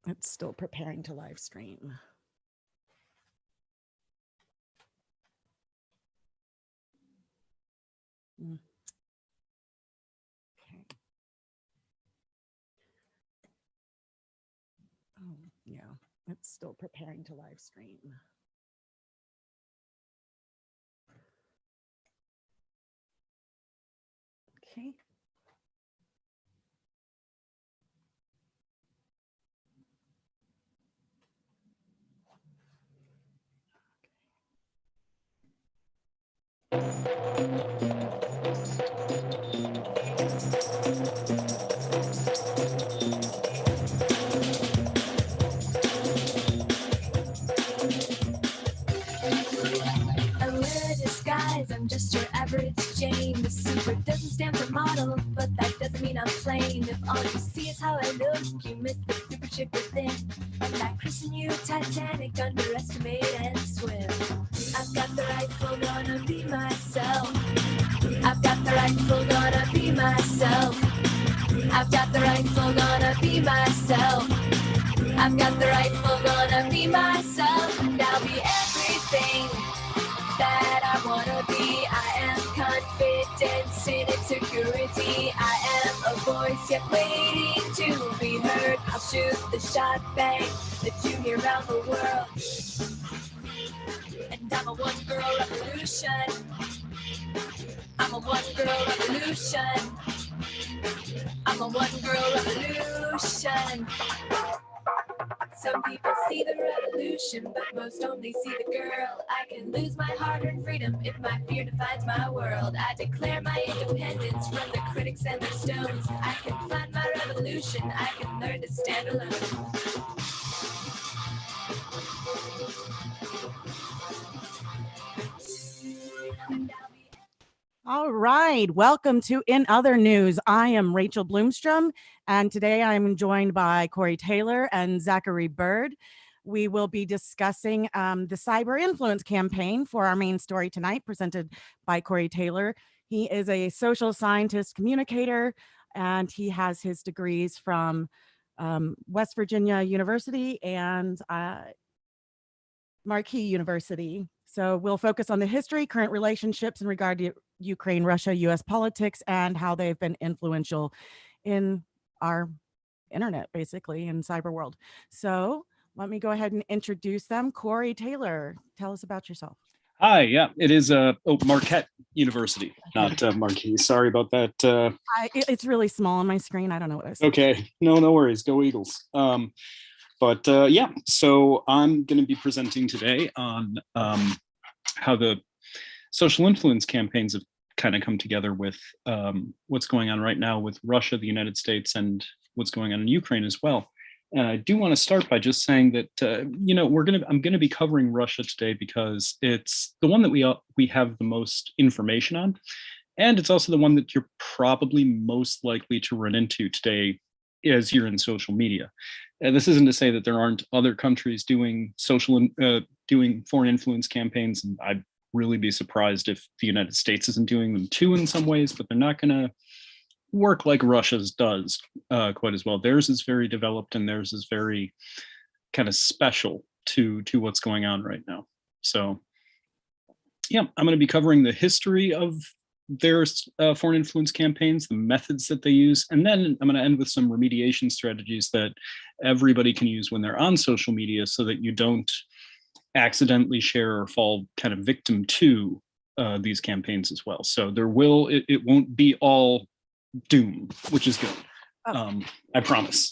It's still preparing to live stream. Okay. Oh, yeah, it's still preparing to live stream. Okay. I'm just your average Jane. The super doesn't stand for model, but that doesn't mean I'm plain. If all you see is how I look, you miss the super chick within. And that christen you Titanic, underestimate and swim. I've got the rifle, gonna be myself. I've got the rifle, gonna be myself. I've got the rifle, gonna be myself. I've got the rifle, gonna be myself. And I'll be everything that I wanna be. I am confidence in insecurity. I am a voice yet waiting to be heard. I'll shoot the shot bang that you hear around the world. And I'm a one girl revolution. I'm a one girl revolution. I'm a one girl revolution. Some people see the revolution, but most only see the girl. I can lose my hard-earned freedom if my fear defines my world. I declare my independence from the critics and their stones. I can find my revolution. I can learn to stand alone. All right, welcome to In Other News. I am Rachel Blomstrom, and today I'm joined by Cory Taylor and Zachary Bird. We will be discussing the cyber influence campaign for our main story tonight, presented by Cory Taylor. He is a social scientist communicator, and he has his degrees from West Virginia University and Marquette University. So we'll focus on the history, current relationships in regard to Ukraine, Russia, US politics, and how they've been influential in our internet, basically, in cyber world. So let me go ahead and introduce them. Cory Taylor, tell us about yourself. Hi, yeah, it is Marquette University, not Marquette. Sorry about that. It's really small on my screen. I don't know what I said. Okay, no worries. Go Eagles. Yeah, so I'm going to be presenting today on how the social influence campaigns have kind of come together with what's going on right now with Russia, the United States, and what's going on in Ukraine as well. And I do want to start by just saying that I'm going to be covering Russia today because it's the one that we have the most information on, and it's also the one that you're probably most likely to run into today as you're in social media. And this isn't to say that there aren't other countries doing doing foreign influence campaigns, and I'd really be surprised if the United States isn't doing them too in some ways, but they're not going to work like Russia's does quite as well. Theirs is very developed, and theirs is very kind of special to what's going on right now. So yeah, I'm going to be covering the history of their foreign influence campaigns, the methods that they use, and then I'm going to end with some remediation strategies that everybody can use when they're on social media so that you don't accidentally share or fall kind of victim to these campaigns as well. So it won't be all doom, which is good. I promise.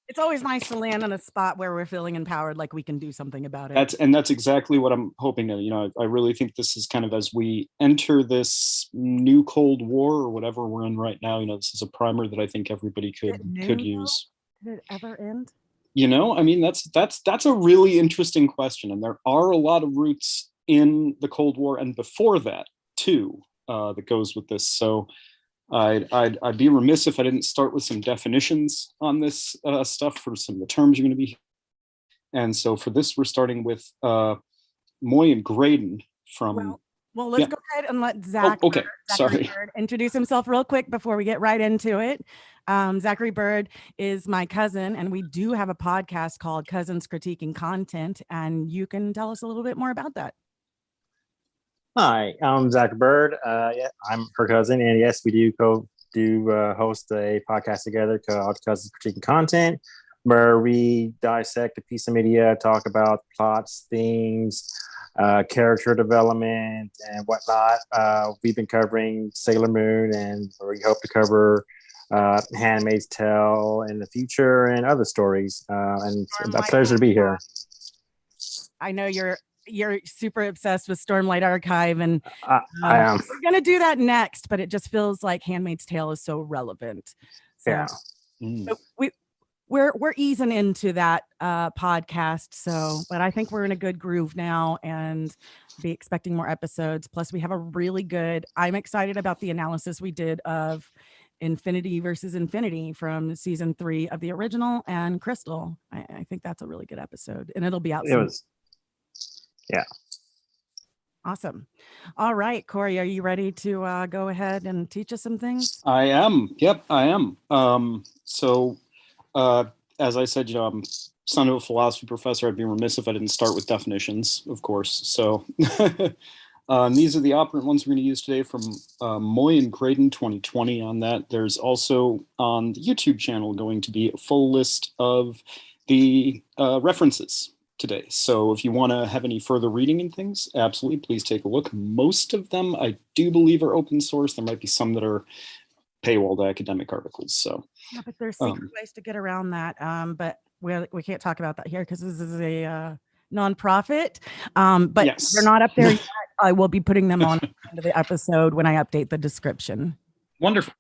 It's always nice to land on a spot where we're feeling empowered, like we can do something about it. That's exactly what I'm hoping to, I really think this is kind of, as we enter this new Cold War or whatever we're in right now, this is a primer that I think everybody could use. Did it ever end? That's a really interesting question. And there are a lot of roots in the Cold War and before that too, that goes with this. So I'd be remiss if I didn't start with some definitions on this stuff for some of the terms you're going to be. And so for this, we're starting with Moy and Graydon from. Well, Well, let's Yeah. go ahead and let Okay. Zachary Sorry. Bird introduce himself real quick before we get right into it. Zachary Bird is my cousin, and we do have a podcast called Cousins Critiquing Content, and you can tell us a little bit more about that. Hi, I'm Zach Bird. Yeah, I'm her cousin, and yes, we do host a podcast together called Cousins Critiquing Content, where we dissect a piece of media, talk about plots, themes, character development, and whatnot. We've been covering Sailor Moon, and we hope to cover Handmaid's Tale in the future and other stories. And it's a pleasure to be here. I know you're super obsessed with Stormlight Archive, and I am. We're gonna do that next, but it just feels like Handmaid's Tale is so relevant. So, Yeah. So we're easing into that podcast. So, but I think we're in a good groove now, and be expecting more episodes. Plus, we have a really good. I'm excited about the analysis we did of Infinity versus Infinity from season 3 of the original and Crystal. I think that's a really good episode, and it'll be out soon. Yeah. Awesome. All right, Cory, are you ready to go ahead and teach us some things? I am. Yep, I am. As I said, I'm son of a philosophy professor. I'd be remiss if I didn't start with definitions, of course. So these are the operant ones we're going to use today from Moy and Creighton 2020 on that. There's also on the YouTube channel going to be a full list of the references today. So if you want to have any further reading and things, absolutely, please take a look. Most of them, I do believe, are open source. There might be some that are paywalled academic articles. So yeah, but there's secret ways to get around that. But we can't talk about that here because this is a nonprofit. But yes. They're not up there yet. I will be putting them on into the episode when I update the description. Wonderful.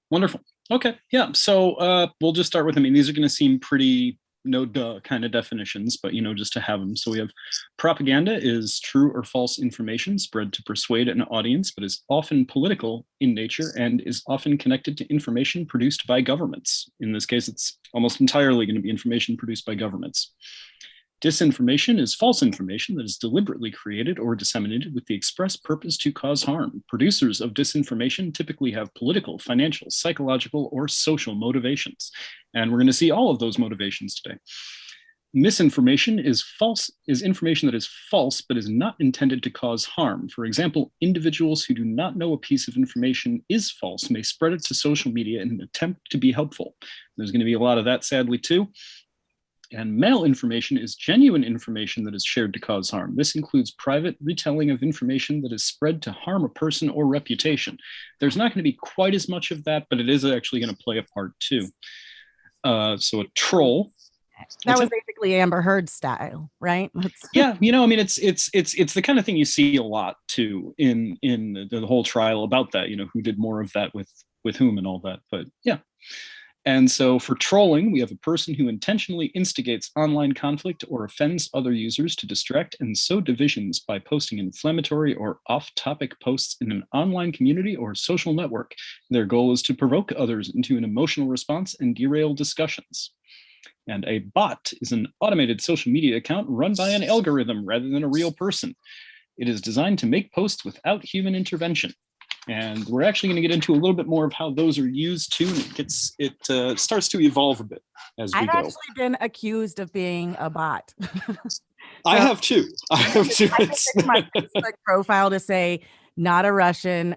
Okay, yeah. So we'll just start with. I mean, these are going to seem pretty no duh kind of definitions, but just to have them. So we have propaganda is true or false information spread to persuade an audience, but is often political in nature and is often connected to information produced by governments. In this case, it's almost entirely going to be information produced by governments. Disinformation is false information that is deliberately created or disseminated with the express purpose to cause harm. Producers of disinformation typically have political, financial, psychological, or social motivations. And we're going to see all of those motivations today. Misinformation is information that is false but is not intended to cause harm. For example, individuals who do not know a piece of information is false may spread it to social media in an attempt to be helpful. There's going to be a lot of that, sadly, too. And malinformation is genuine information that is shared to cause harm. This includes private retelling of information that is spread to harm a person or reputation. There's not going to be quite as much of that, but it is actually going to play a part too. So a troll. That was basically Amber Heard style, right? Yeah, I mean, it's the kind of thing you see a lot too in the whole trial about that. Who did more of that with whom and all that. But yeah. And so for trolling, we have a person who intentionally instigates online conflict or offends other users to distract and sow divisions by posting inflammatory or off-topic posts in an online community or social network. Their goal is to provoke others into an emotional response and derail discussions. And a bot is an automated social media account run by an algorithm rather than a real person. It is designed to make posts without human intervention. And we're actually going to get into a little bit more of how those are used too. And it starts to evolve a bit as we go. I've actually been accused of being a bot. I have too. I fixed my Facebook profile to say not a Russian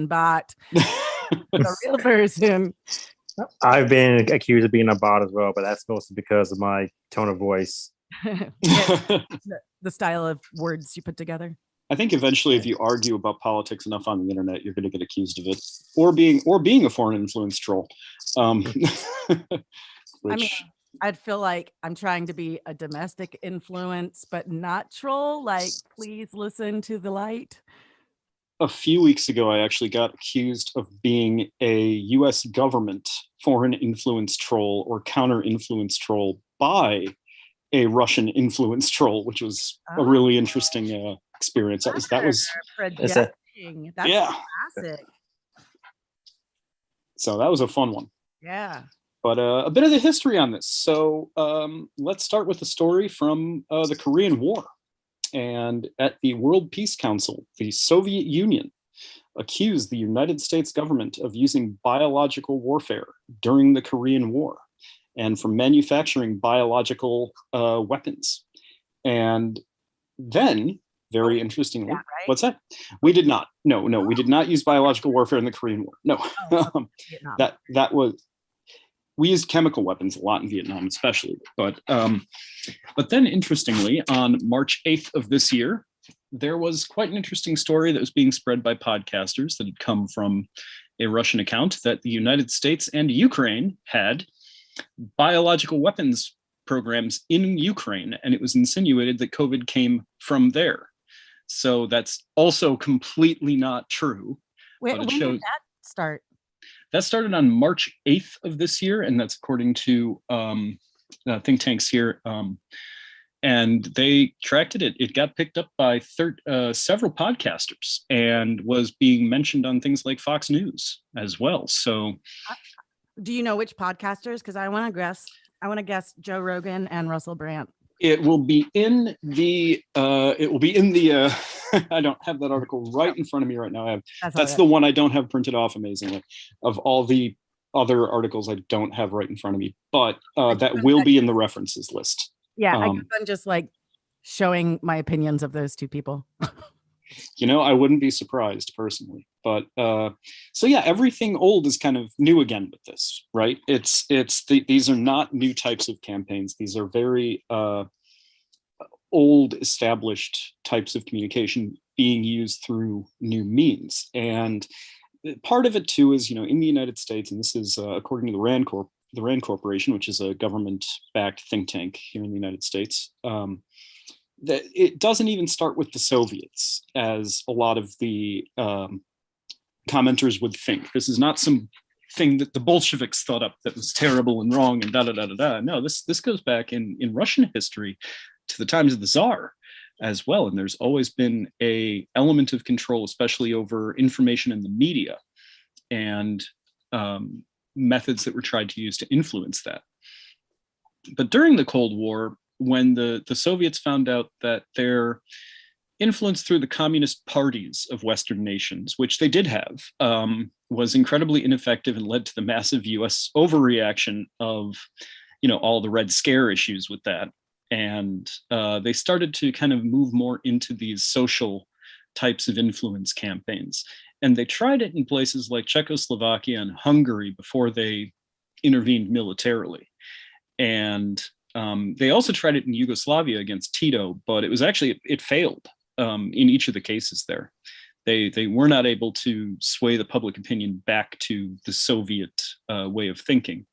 bot, a real person. I've been accused of being a bot as well, but that's mostly because of my tone of voice. The style of words you put together. I think eventually, if you argue about politics enough on the internet, you're going to get accused of it, or being a foreign influence troll. I'd feel like I'm trying to be a domestic influence, but not troll. Like, please listen to the light. A few weeks ago, I actually got accused of being a U.S. government foreign influence troll or counter influence troll by a Russian influence troll, which was a really interesting experience. That was projecting. That's yeah. classic. So that was a fun one. Yeah. But a bit of the history on this. So let's start with the story from the Korean War. And at the World Peace Council, the Soviet Union accused the United States government of using biological warfare during the Korean War and for manufacturing biological weapons. And then, very interestingly, right? what's that? We did not. No, we did not use biological warfare in the Korean War. No, Vietnam. that was, we used chemical weapons a lot in Vietnam, especially. But then, interestingly, on March 8th of this year, there was quite an interesting story that was being spread by podcasters that had come from a Russian account that the United States and Ukraine had biological weapons programs in Ukraine, and it was insinuated that COVID came from there. So that's also completely not true. When did that start? That started on March 8th of this year, and that's according to think tanks here. And they tracked it. It got picked up by several podcasters and was being mentioned on things like Fox News as well. So, do you know which podcasters? Because I want to guess Joe Rogan and Russell Brandt. It will be in the. I don't have that article right in front of me right now. That's the one I don't have printed off. Amazingly, of all the other articles I don't have right in front of me, but that will be in the references list. Yeah, I guess I'm just like showing my opinions of those two people. I wouldn't be surprised personally, but so yeah, everything old is kind of new again with this, right? These are not new types of campaigns. These are very old, established types of communication being used through new means. And part of it too is, in the United States, and this is according to the RAND Corporation, which is a government-backed think tank here in the United States, that it doesn't even start with the Soviets, as a lot of the commenters would think. This is not some thing that the Bolsheviks thought up that was terrible and wrong and da-da-da-da-da. No, this goes back in Russian history to the times of the Tsar as well. And there's always been a element of control, especially over information in the media, and methods that were tried to use to influence that. But during the Cold War, when the Soviets found out that their influence through the communist parties of Western nations, which they did have, was incredibly ineffective and led to the massive US overreaction of, all the Red Scare issues with that. And they started to kind of move more into these social types of influence campaigns. And they tried it in places like Czechoslovakia and Hungary before they intervened militarily. And they also tried it in Yugoslavia against Tito, but it failed in each of the cases there. They were not able to sway the public opinion back to the Soviet way of thinking.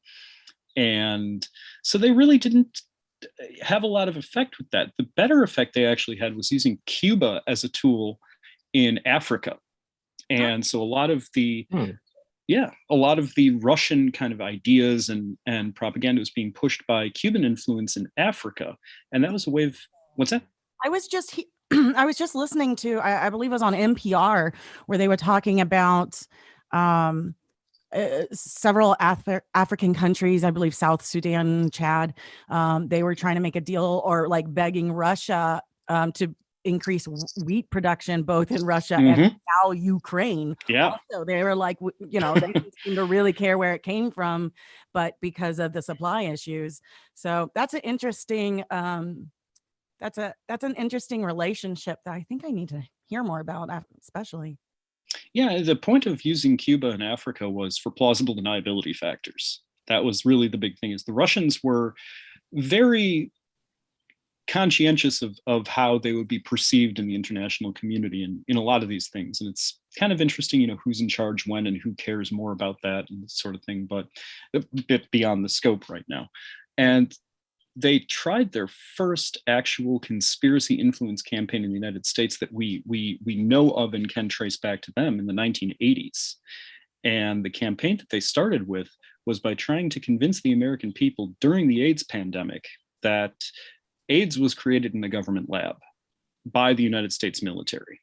And so they really didn't have a lot of effect with that. The better effect they actually had was using Cuba as a tool in Africa. And so a lot of the Russian kind of ideas and propaganda was being pushed by Cuban influence in Africa. And that was a way of, what's that? I was just listening to, I believe it was on NPR, where they were talking about several African countries, I believe South Sudan, Chad. They were trying to make a deal, or like begging Russia to increase wheat production both in Russia and now Ukraine. Yeah. So they were like, they didn't seem to really care where it came from, but because of the supply issues. So that's an interesting that's an interesting relationship that I think I need to hear more about, especially. Yeah, the point of using Cuba and Africa was for plausible deniability factors. That was really the big thing, is the Russians were very conscientious of how they would be perceived in the international community and in a lot of these things. And it's kind of interesting, who's in charge when and who cares more about that and this sort of thing, but a bit beyond the scope right now. And they tried their first actual conspiracy influence campaign in the United States that we know of and can trace back to them in the 1980s. And the campaign that they started with was by trying to convince the American people during the AIDS pandemic that AIDS was created in a government lab by the United States military.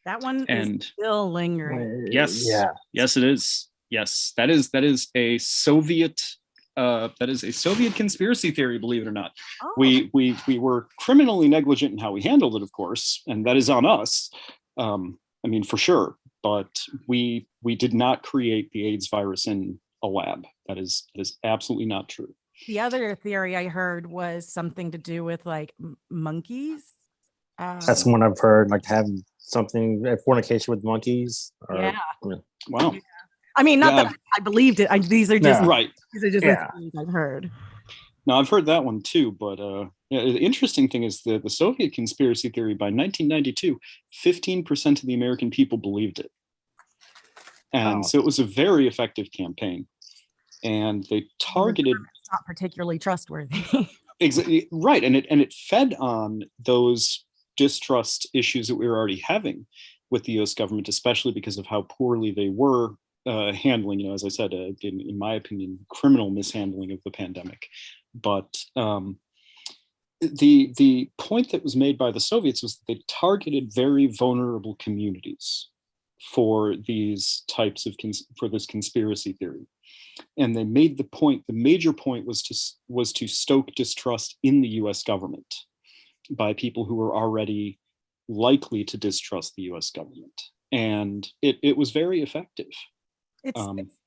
That one is still lingering. Yes. Yeah. Yes, it is. Yes, that is a Soviet That is a Soviet conspiracy theory, believe it or not. Oh. We were criminally negligent in how we handled it, of course, and that is on us. I mean, for sure. But we did not create the AIDS virus in a lab. That is absolutely not true. The other theory I heard was something to do with like monkeys. That's one I've heard, like having something fornication with monkeys. Yeah. Wow. I mean, not that I believed it. These are just right. These are just the things I've heard. No, I've heard that one too. But the interesting thing is the Soviet conspiracy theory. By 1992, 15% of the American people believed it, and so it was a very effective campaign. And they targeted. It's not particularly trustworthy. Exactly right, and it fed on those distrust issues that we were already having with the U.S. government, especially because of how poorly they were handling, you know, as I said, in my opinion, criminal mishandling of the pandemic. But the point that was made by the Soviets was that they targeted very vulnerable communities for these types of for this conspiracy theory. And they made the point, the major point was to stoke distrust in the US government by people who were already likely to distrust the US government. And it was very effective. It's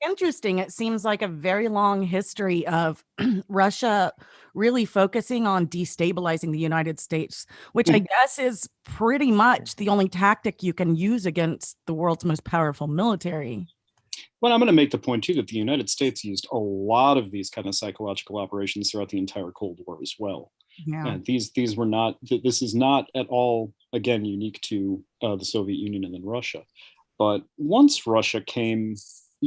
interesting. It seems like a very long history of Russia really focusing on destabilizing the United States, which I guess is pretty much the only tactic you can use against the world's most powerful military. Well, I'm going to make the point too that the United States used a lot of these kind of psychological operations throughout the entire Cold War as well. Yeah. And these were not. This is not at all, again, unique to the Soviet Union and then Russia. But once Russia came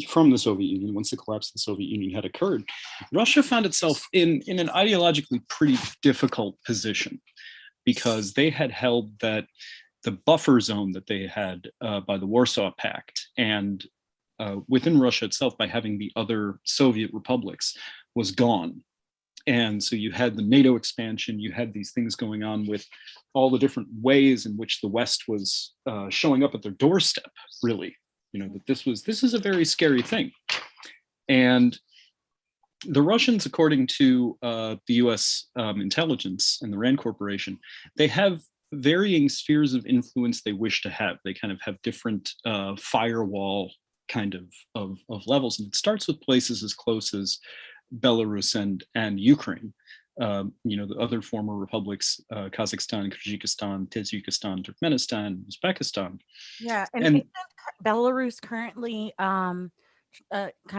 from the Soviet Union, once the collapse of the Soviet Union had occurred, Russia found itself in an ideologically pretty difficult position, because they had held that the buffer zone that they had by the Warsaw Pact and within Russia itself by having the other Soviet republics was gone. And so you had the NATO expansion, you had these things going on with all the different ways in which the West was showing up at their doorstep, really. You know, that this is a very scary thing. And the Russians, according to the US intelligence and the RAND Corporation, they have varying spheres of influence they wish to have. They kind of have different firewall kind of levels. And it starts with places as close as Belarus and Ukraine. You know, the other former republics, Kazakhstan, Kyrgyzstan, Tajikistan, Turkmenistan, Uzbekistan. Yeah, and isn't Belarus currently kind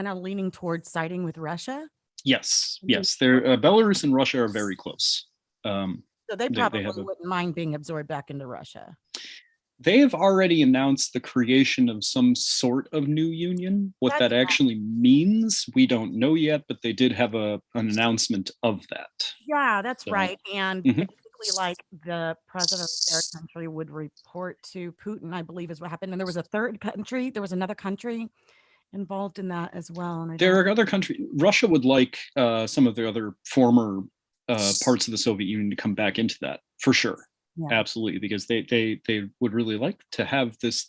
of leaning towards siding with Russia? Yes. They're, Belarus and Russia are very close. So they probably wouldn't mind being absorbed back into Russia. They have already announced the creation of some sort of new union. What that actually means, we don't know yet, but they did have an announcement of that. Yeah, that's right. And basically, like, the president of their country would report to Putin, I believe is what happened. And there was a third country, there was another country involved in that as well. And there are other countries. Russia would like some of their other former parts of the Soviet Union to come back into that, for sure. Yeah. Absolutely, because they would really like to have this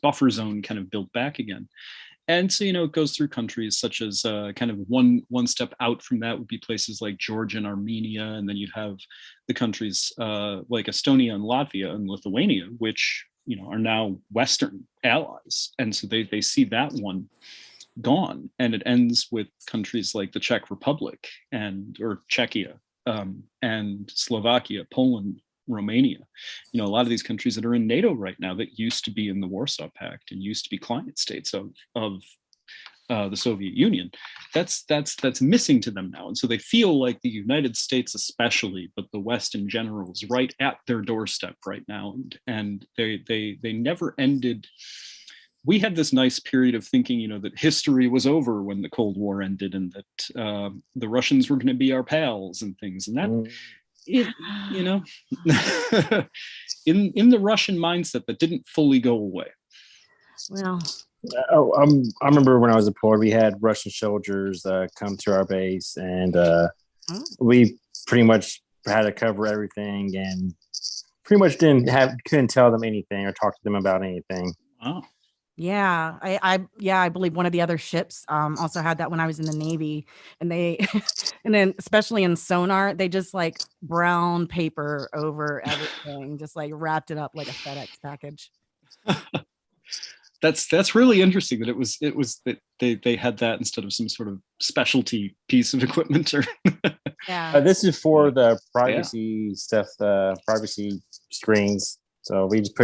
buffer zone kind of built back again. And so, you know, it goes through countries such as kind of one step out from that would be places like Georgia and Armenia, and then you have the countries like Estonia and Latvia and Lithuania, which, you know, are now Western allies, and so they see that one gone, and it ends with countries like the Czech Republic or Czechia and Slovakia, Poland, Romania, you know, a lot of these countries that are in NATO right now that used to be in the Warsaw Pact and used to be client states of the Soviet Union, that's missing to them now. And so they feel like the United States especially, but the West in general, is right at their doorstep right now. And they never ended. We had this nice period of thinking, you know, that history was over when the Cold War ended, and that the Russians were going to be our pals and things. And that, you know, in the Russian mindset, that didn't fully go away. Well, I remember when I was deployed, we had Russian soldiers come to our base, and we pretty much had to cover everything, and pretty much couldn't tell them anything or talk to them about anything. Oh. Yeah, I believe one of the other ships also had that when I was in the Navy, and they and then especially in sonar, they just like brown paper over everything, just like wrapped it up like a FedEx package. That's really interesting that it was that they had that instead of some sort of specialty piece of equipment. Or Yeah. This is for the privacy stuff, the privacy screens. So we just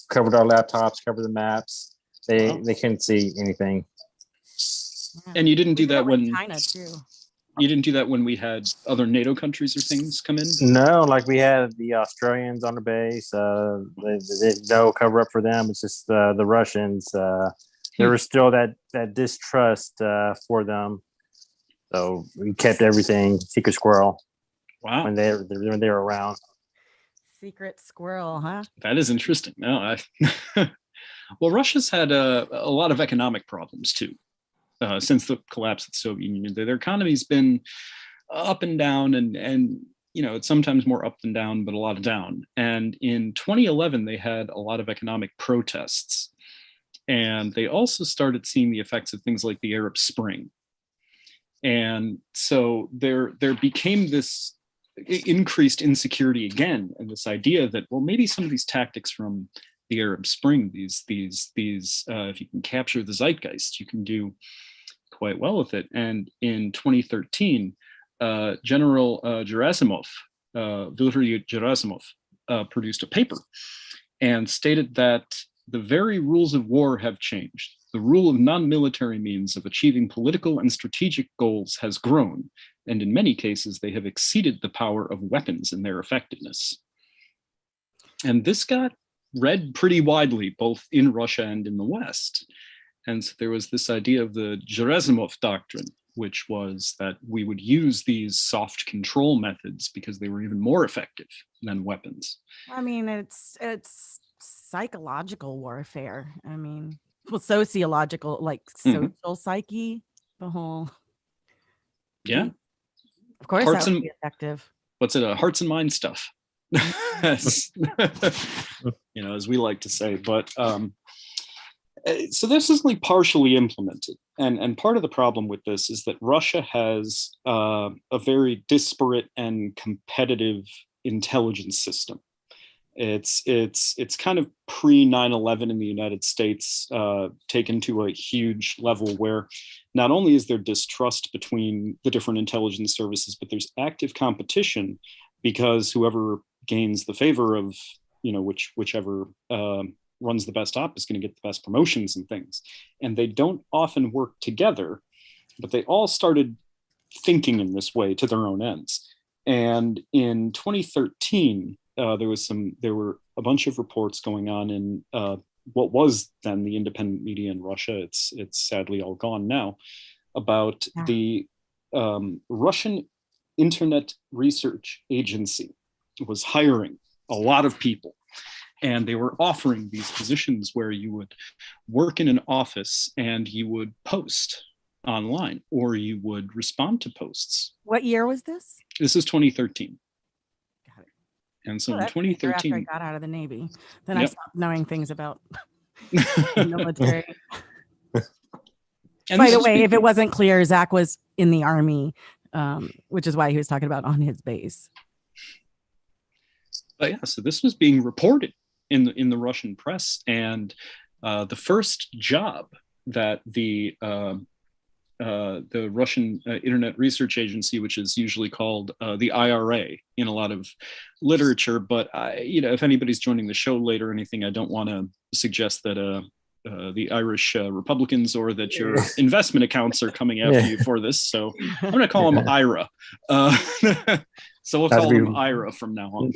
covered our laptops, covered the maps. They couldn't see anything. Yeah. And you didn't do that when China too. You didn't do that when we had other NATO countries or things come in? No, like we had the Australians on the base. They no cover up for them. It's just the Russians. There was still that distrust for them. So we kept everything secret squirrel. Wow. When they were around. Secret squirrel, huh? That is interesting. No, well, Russia's had a lot of economic problems too. Since the collapse of the Soviet Union, their economy's been up and down, and it's sometimes more up than down, but a lot of down. And in 2011, they had a lot of economic protests, and they also started seeing the effects of things like the Arab Spring. And so there became this increased insecurity again, and this idea that, well, maybe some of these tactics from the Arab Spring, these if you can capture the zeitgeist, you can do quite well with it. And in 2013, General Gerasimov, Valery Gerasimov, produced a paper and stated that the very rules of war have changed. The rule of non-military means of achieving political and strategic goals has grown, and in many cases, they have exceeded the power of weapons in their effectiveness. And this got read pretty widely, both in Russia and in the West. And so there was this idea of the Gerasimov doctrine, which was that we would use these soft control methods because they were even more effective than weapons. I mean, it's psychological warfare. I mean, well, sociological, like social psyche, the whole. Yeah. Of course, that would be effective. What's it? Hearts and mind stuff. As we like to say. But so this is like partially implemented, and part of the problem with this is that Russia has a very disparate and competitive intelligence system. It's kind of pre 9/11 in the United States, taken to a huge level where not only is there distrust between the different intelligence services, but there's active competition, because whoever gains the favor of whichever runs the best op is going to get the best promotions and things. And they don't often work together, but they all started thinking in this way to their own ends. And in 2013, there were a bunch of reports going on in what was then the independent media in Russia. It's sadly all gone now, about the Russian Internet Research Agency was hiring a lot of people, and they were offering these positions where you would work in an office and you would post online, or you would respond to posts. What year was this? This is 2013. Got it. And so in 2013, after I got out of the Navy, then I stopped knowing things about the military. By the way, if it wasn't clear, Zach was in the Army, which is why he was talking about on his base. But yeah, so this was being reported in the Russian press, and the first job that the Russian Internet Research Agency, which is usually called the IRA in a lot of literature, but if anybody's joining the show late or anything, I don't want to suggest that the Irish Republicans or that your investment accounts are coming after you for this. So I'm going to call them IRA. So we'll call them IRA from now on.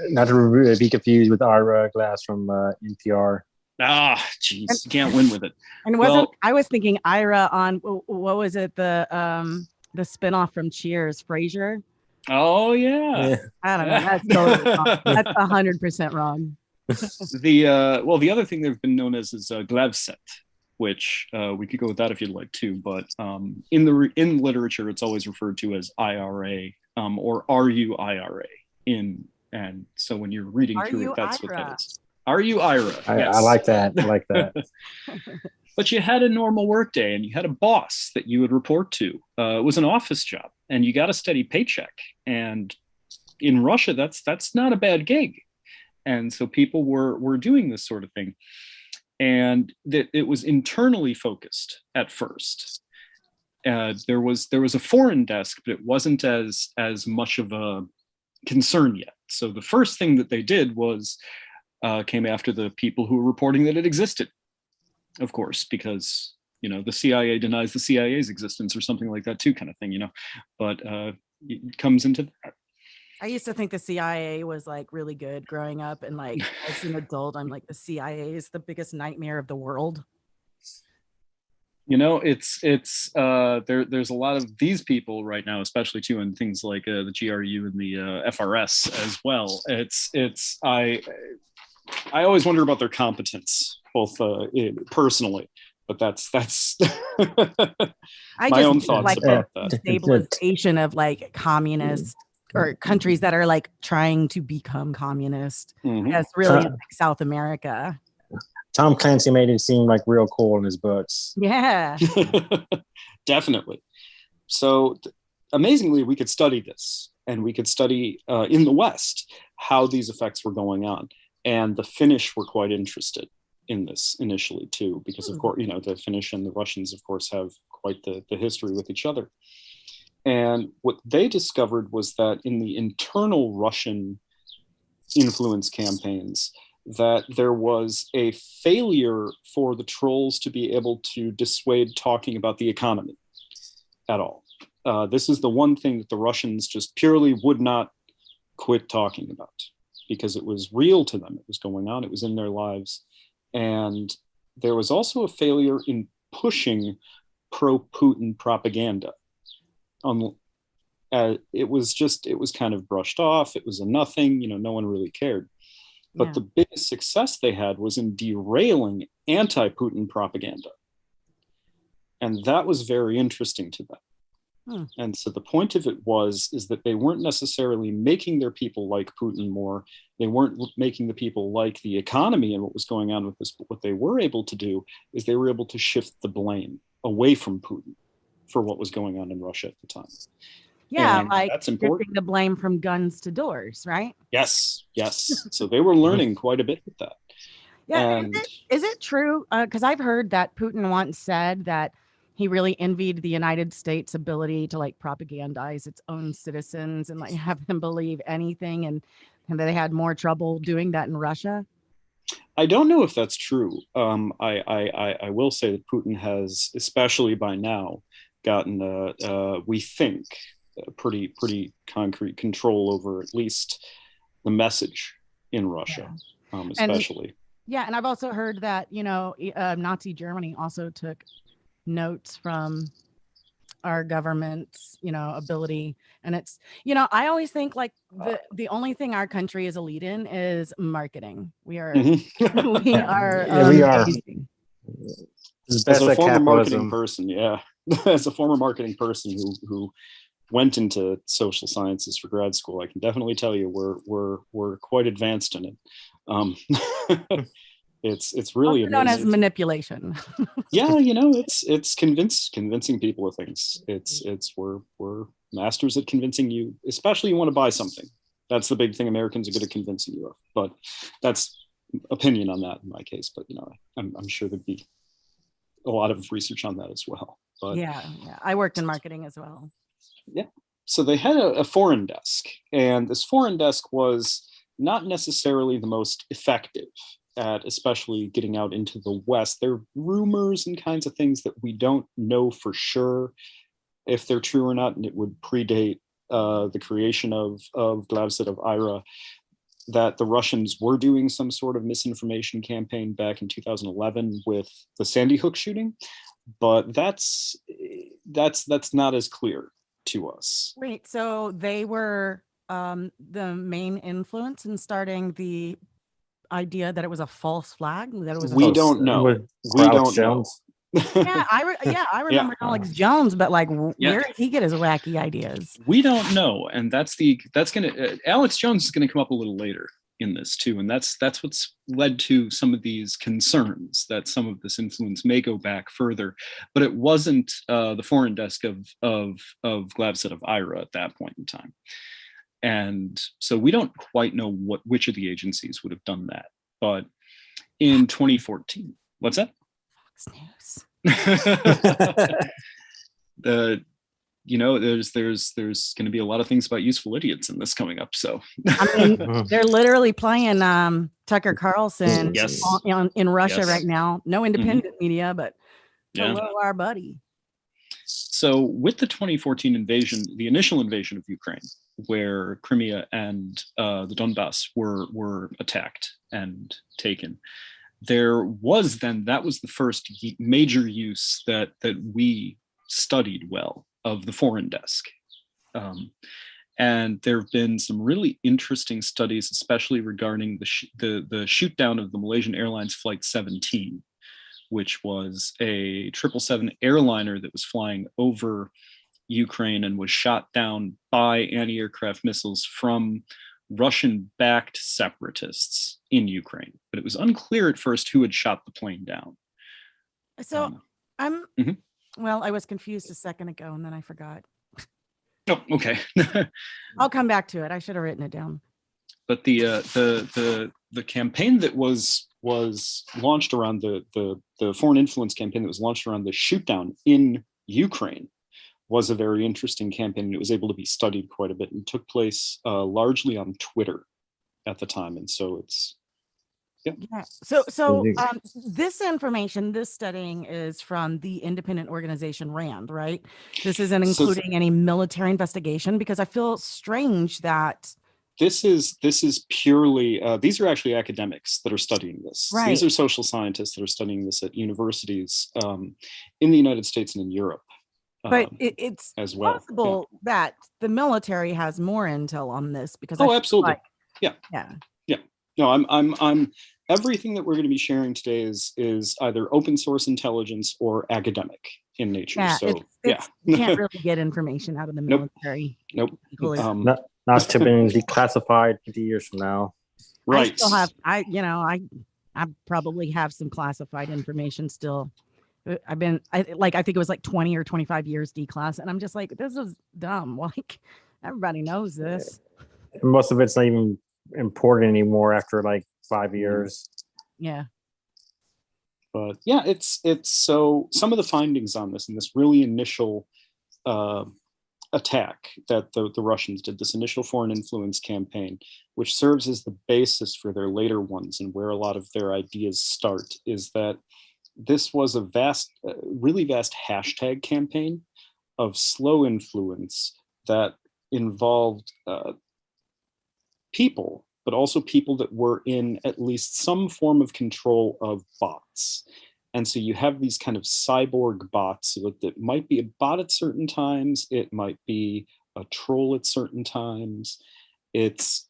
Not to be confused with Ira Glass from NPR. Ah, geez, you can't win with it. And I was thinking Ira on, what was it, the spinoff from Cheers, Frasier? Oh yeah. I don't know. That's totally wrong. That's 100% wrong. The other thing they've been known as is Glavset, which we could go with that if you'd like to, but in literature it's always referred to as IRA or RU-IRA and so when you're reading through it, that's what that is. Are you Ira? I like that. I like that. But you had a normal workday and you had a boss that you would report to. It was an office job and you got a steady paycheck. And in Russia, that's not a bad gig. And so people were doing this sort of thing. And that it was internally focused at first. There was a foreign desk, but it wasn't as much of a concern yet. So the first thing that they did was came after the people who were reporting that it existed, of course, because the CIA denies the CIA's existence or something like that too, kind of thing, But it comes into that. I used to think the CIA was like really good growing up, and like as an adult, I'm like, the CIA is the biggest nightmare of the world. It's there's a lot of these people right now, especially too, in things like the GRU and the FRS as well. I always wonder about their competence, both personally, but that's my own thoughts like about the that. Destabilization of like communist or countries that are like trying to become communist. Mm-hmm. That's really like South America. Tom Clancy made it seem like real cool in his books. Yeah. Definitely. So amazingly, we could study this, and we could study in the West how these effects were going on. And the Finnish were quite interested in this initially too, because of course, the Finnish and the Russians, of course, have quite the history with each other. And what they discovered was that in the internal Russian influence campaigns, that there was a failure for the trolls to be able to dissuade talking about the economy at all. This is the one thing that the Russians just purely would not quit talking about, because it was real to them. It was going on. It was in their lives. And there was also a failure in pushing pro-Putin propaganda. It was kind of brushed off. It was a nothing, no one really cared. But the biggest success they had was in derailing anti-Putin propaganda. And that was very interesting to them. And so the point of it is that they weren't necessarily making their people like Putin more. They weren't making the people like the economy and what was going on with this. But what they were able to do is they were able to shift the blame away from Putin for what was going on in Russia at the time. Yeah, and like that's important. shifting the blame from guns to doors, right? Yes. So they were learning quite a bit with that. Yeah, And is it true? Because I've heard that Putin once said that he really envied the United States' ability to like propagandize its own citizens and like have them believe anything, and that they had more trouble doing that in Russia. I don't know if that's true. I will say that Putin has, especially by now, gotten we think pretty concrete control over at least the message in Russia, especially. And I've also heard that Nazi Germany also took notes from our government's ability, and it's I always think like the only thing our country is elite in is marketing. We are we are amazing. As a former marketing person, as a former marketing person who went into social sciences for grad school, I can definitely tell you we're quite advanced in it. It's really also known as manipulation. It's convincing people of things. We're masters at convincing you, especially you want to buy something. That's the big thing Americans are good at convincing you of. But that's opinion on that in my case. But I'm sure there'd be a lot of research on that as well. But yeah, I worked in marketing as well. Yeah. So they had a foreign desk, and this foreign desk was not necessarily the most effective at especially getting out into the West. There are rumors and kinds of things that we don't know for sure if they're true or not, and it would predate the creation of Glavset of IRA, that the Russians were doing some sort of misinformation campaign back in 2011 with the Sandy Hook shooting, but that's not as clear to us. Wait, so they were the main influence in starting the idea that it was a false flag? That it was we don't know. We don't know. I remember Alex Jones, but like, where did he get his wacky ideas? We don't know, and Alex Jones is gonna come up a little later in this too, and that's what's led to some of these concerns that some of this influence may go back further. But it wasn't the foreign desk of Glavset of IRA at that point in time, and so we don't quite know which of the agencies would have done that. But in 2014, what's that? Fox News. There's going to be a lot of things about useful idiots in this coming up. So I mean, they're literally playing Tucker Carlson Yes. in Russia Yes. right now. No independent media, but Yeah. hello, our buddy. So with the 2014 invasion, the initial invasion of Ukraine, where Crimea and the Donbass were attacked and taken, that was the first major use that we studied well of the foreign desk. And there have been some really interesting studies, especially regarding the shoot down of the Malaysian Airlines Flight 17, which was a 777 airliner that was flying over Ukraine and was shot down by anti-aircraft missiles from Russian-backed separatists in Ukraine. But it was unclear at first who had shot the plane down. So well, I was confused a second ago and then I forgot. Oh, okay. I'll come back to it. I should have written it down. But the campaign that was launched around the foreign influence campaign that was launched around the shoot down in Ukraine was a very interesting campaign. It was able to be studied quite a bit and took place largely on Twitter at the time. And so it's Yeah. So this information, this studying is from the independent organization RAND, right? This isn't including any military investigation, because I feel strange that this is purely these are actually academics that are studying this. Right. These are social scientists that are studying this at universities in the United States and in Europe. But it's as well. possible that the military has more intel on this, because absolutely. Yeah. No, I'm everything that we're going to be sharing today is either open source intelligence or academic in nature. Yeah, so you can't really get information out of the military. Nope. Not to be declassified 50 years from now. Right. I still have, I probably have some classified information still. I think it was like 20 or 25 years declass, and I'm just like, this is dumb. Like, everybody knows this. Most of it's not even important anymore after like 5 years. Yeah. But yeah, it's so some of the findings on this and this really initial attack that the Russians did, this initial foreign influence campaign, which serves as the basis for their later ones and where a lot of their ideas start, is that this was a really vast hashtag campaign of slow influence that involved people, but also people that were in at least some form of control of bots. And so you have these kind of cyborg bots that might be a bot at certain times. It might be a troll at certain times. It's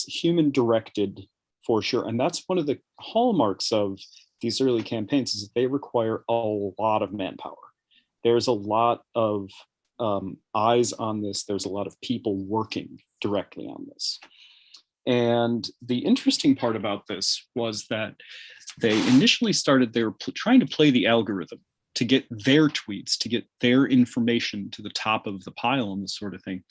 human directed for sure. And that's one of the hallmarks of these early campaigns, is that they require a lot of manpower. There's a lot of eyes on this. There's a lot of people working directly on this. And the interesting part about this was that they initially they were trying to play the algorithm to get their tweets, to get their information to the top of the pile and this sort of thing.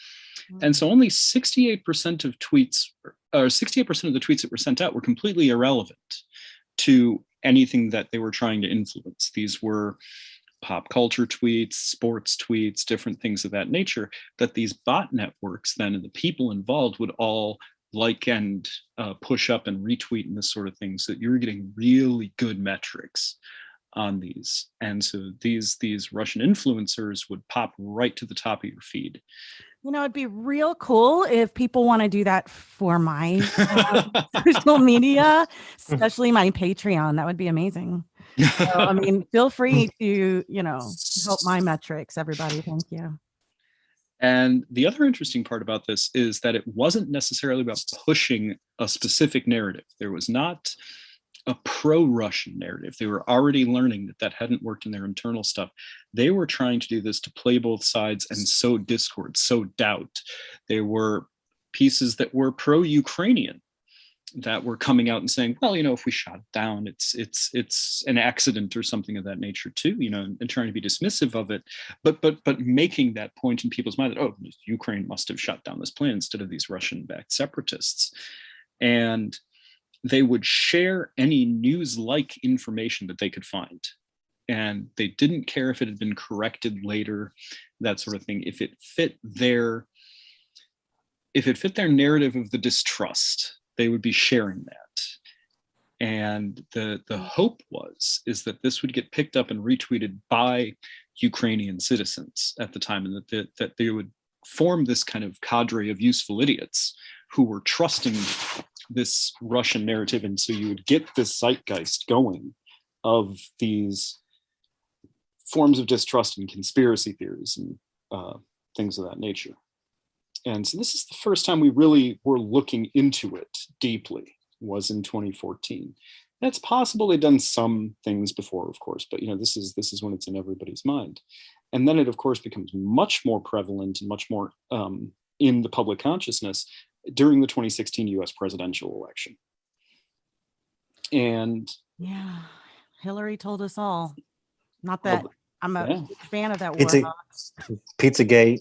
And so only 68% of tweets, or 68% of the tweets that were sent out were completely irrelevant to anything that they were trying to influence. These were pop culture tweets, sports tweets, different things of that nature, that these bot networks then and the people involved would all like and push up and retweet and this sort of thing, so that you're getting really good metrics on these. And so these Russian influencers would pop right to the top of your feed. It'd be real cool if people want to do that for my social media, especially my Patreon. That would be amazing. So, feel free to, help my metrics, everybody. Thank you. And the other interesting part about this is that it wasn't necessarily about pushing a specific narrative. There was not a pro-Russian narrative. They were already learning that hadn't worked in their internal stuff. They were trying to do this to play both sides and sow discord, sow doubt. There were pieces that were pro-Ukrainian. that were coming out and saying, well, if we shot it down, it's an accident or something of that nature too, and trying to be dismissive of it, but making that point in people's mind that, oh, Ukraine must have shot down this plane instead of these Russian-backed separatists. And they would share any news-like information that they could find. And they didn't care if it had been corrected later, that sort of thing. If it fit their narrative of the distrust, they would be sharing that. And the hope is that this would get picked up and retweeted by Ukrainian citizens at the time, and that they would form this kind of cadre of useful idiots who were trusting this Russian narrative. And so you would get this zeitgeist going of these forms of distrust and conspiracy theories and things of that nature. And so this is the first time we really were looking into it deeply, was in 2014. And it's possible they'd done some things before, of course, but this is when it's in everybody's mind. And then it, of course, becomes much more prevalent and much more in the public consciousness during the 2016 US presidential election. And yeah, Hillary told us all. Not that I'm a fan of that Pizzagate.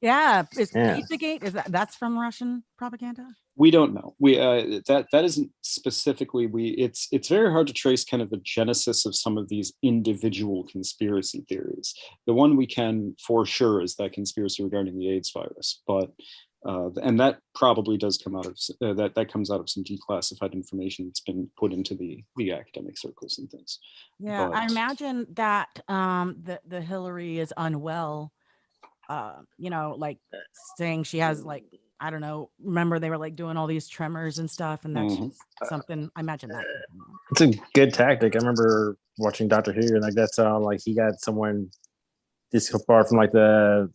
Yeah, is Pizzagate, that's from Russian propaganda? We don't know. That isn't specifically. It's very hard to trace kind of the genesis of some of these individual conspiracy theories. The one we can for sure is that conspiracy regarding the AIDS virus, but and that probably does come out of that comes out of some declassified information that's been put into the academic circles and things. Yeah, but I imagine that the Hillary is unwell. Like saying she has I don't know. Remember they were doing all these tremors and stuff, and that's just something. I imagine that. It's a good tactic. I remember watching Doctor Who, and that's he got someone this far from the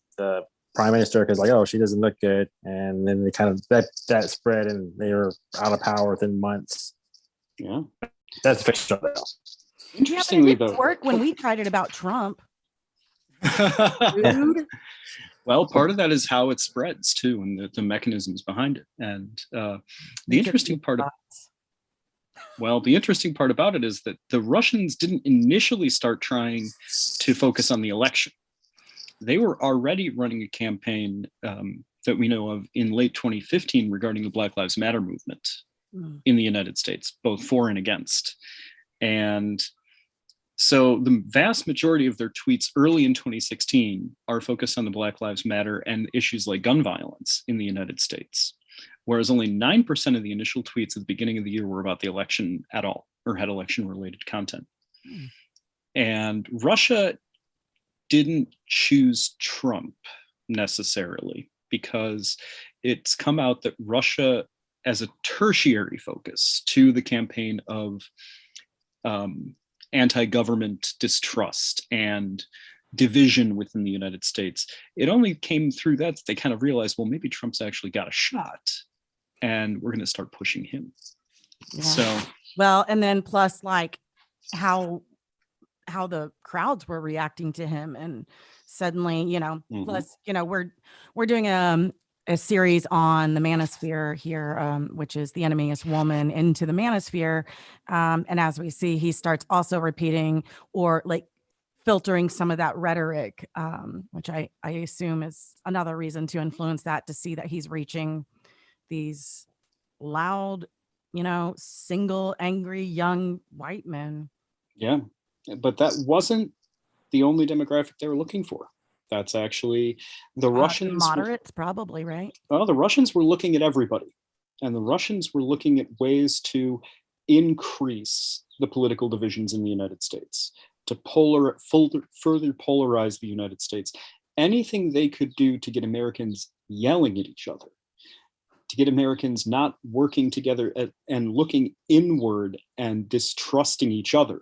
prime minister because oh, she doesn't look good, and then they kind of that spread, and they were out of power within months. Yeah, that's fiction. Interestingly, it didn't work when we tried it about Trump. Well, part of that is how it spreads too, and the mechanisms behind it. And the interesting part about it is that the Russians didn't initially start trying to focus on the election. They were already running a campaign that we know of in late 2015 regarding the Black Lives Matter movement in the United States, both for and against. And so the vast majority of their tweets early in 2016 are focused on the Black Lives Matter and issues like gun violence in the United States, whereas only 9% of the initial tweets at the beginning of the year were about the election at all, or had election-related content. And Russia didn't choose Trump necessarily because it's come out that Russia, as a tertiary focus to the campaign of anti-government distrust and division within the United States, it only came through that they kind of realized, well, maybe Trump's actually got a shot and we're going to start pushing him. Yeah. So, well, and then plus how the crowds were reacting to him, and suddenly, plus, we're doing a series on the manosphere here, which is the enemy is woman into the manosphere. And as we see, he starts also repeating or filtering some of that rhetoric, which I assume is another reason to influence that, to see that he's reaching these loud, single, angry, young white men. Yeah, but that wasn't the only demographic they were looking for. That's actually the Russians. Moderates, probably, right? Well, the Russians were looking at everybody, and the Russians were looking at ways to increase the political divisions in the United States, to further polarize the United States. Anything they could do to get Americans yelling at each other, to get Americans not working together and looking inward and distrusting each other,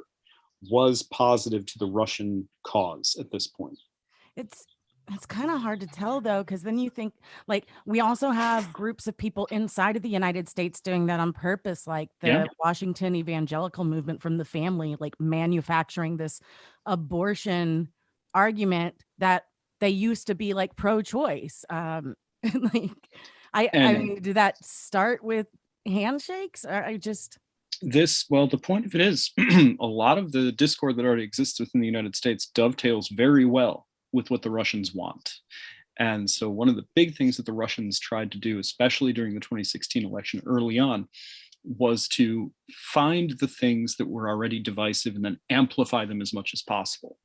was positive to the Russian cause at this point. It's kind of hard to tell, though, because then you think we also have groups of people inside of the United States doing that on purpose, like the Washington evangelical movement from the family, manufacturing this abortion argument that they used to be pro-choice. I mean, did that start with handshakes? Or I just well, the point of it is a lot of the discord that already exists within the United States dovetails very well with what the Russians want. And so one of the big things that the Russians tried to do, especially during the 2016 election early on, was to find the things that were already divisive and then amplify them as much as possible.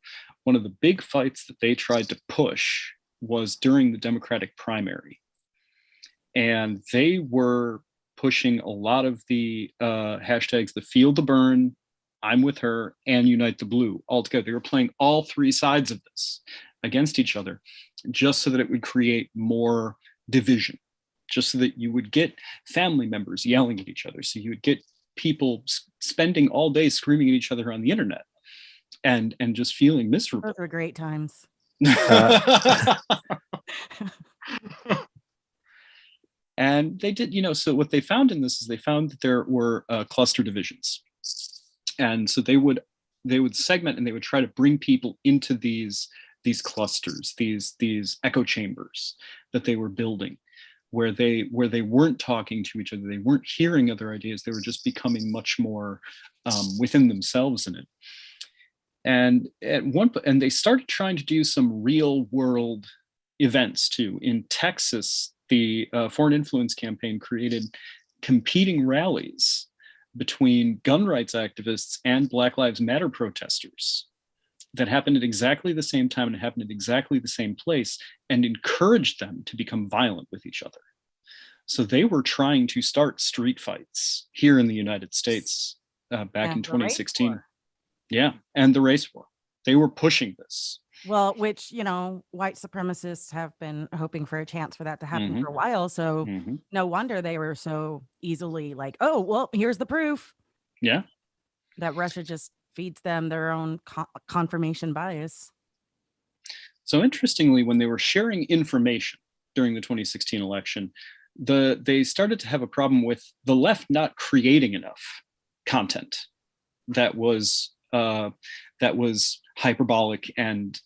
One of the big fights that they tried to push was during the Democratic primary. And they were pushing a lot of the hashtags, the Field to Burn, I'm with her, and Unite the Blue all together. They were playing all three sides of this against each other, just so that it would create more division, just so that you would get family members yelling at each other. So you would get people spending all day screaming at each other on the internet and just feeling miserable. those were great times. And they did, so what they found in this is they found that there were cluster divisions. And so they would segment and they would try to bring people into these clusters, these echo chambers that they were building, where they weren't talking to each other, they weren't hearing other ideas, they were just becoming much more within themselves in it. And and they started trying to do some real world events too. In Texas, the Foreign Influence Campaign created competing rallies between gun rights activists and Black Lives Matter protesters that happened at exactly the same time and happened at exactly the same place, and encouraged them to become violent with each other. So they were trying to start street fights here in the United States back in 2016. Yeah, and the race war. They were pushing this. Well, which, white supremacists have been hoping for a chance for that to happen for a while. So no wonder they were so easily like, oh, well, here's the proof. Yeah. That Russia just feeds them their own confirmation bias. So interestingly, when they were sharing information during the 2016 election, they started to have a problem with the left not creating enough content that was hyperbolic and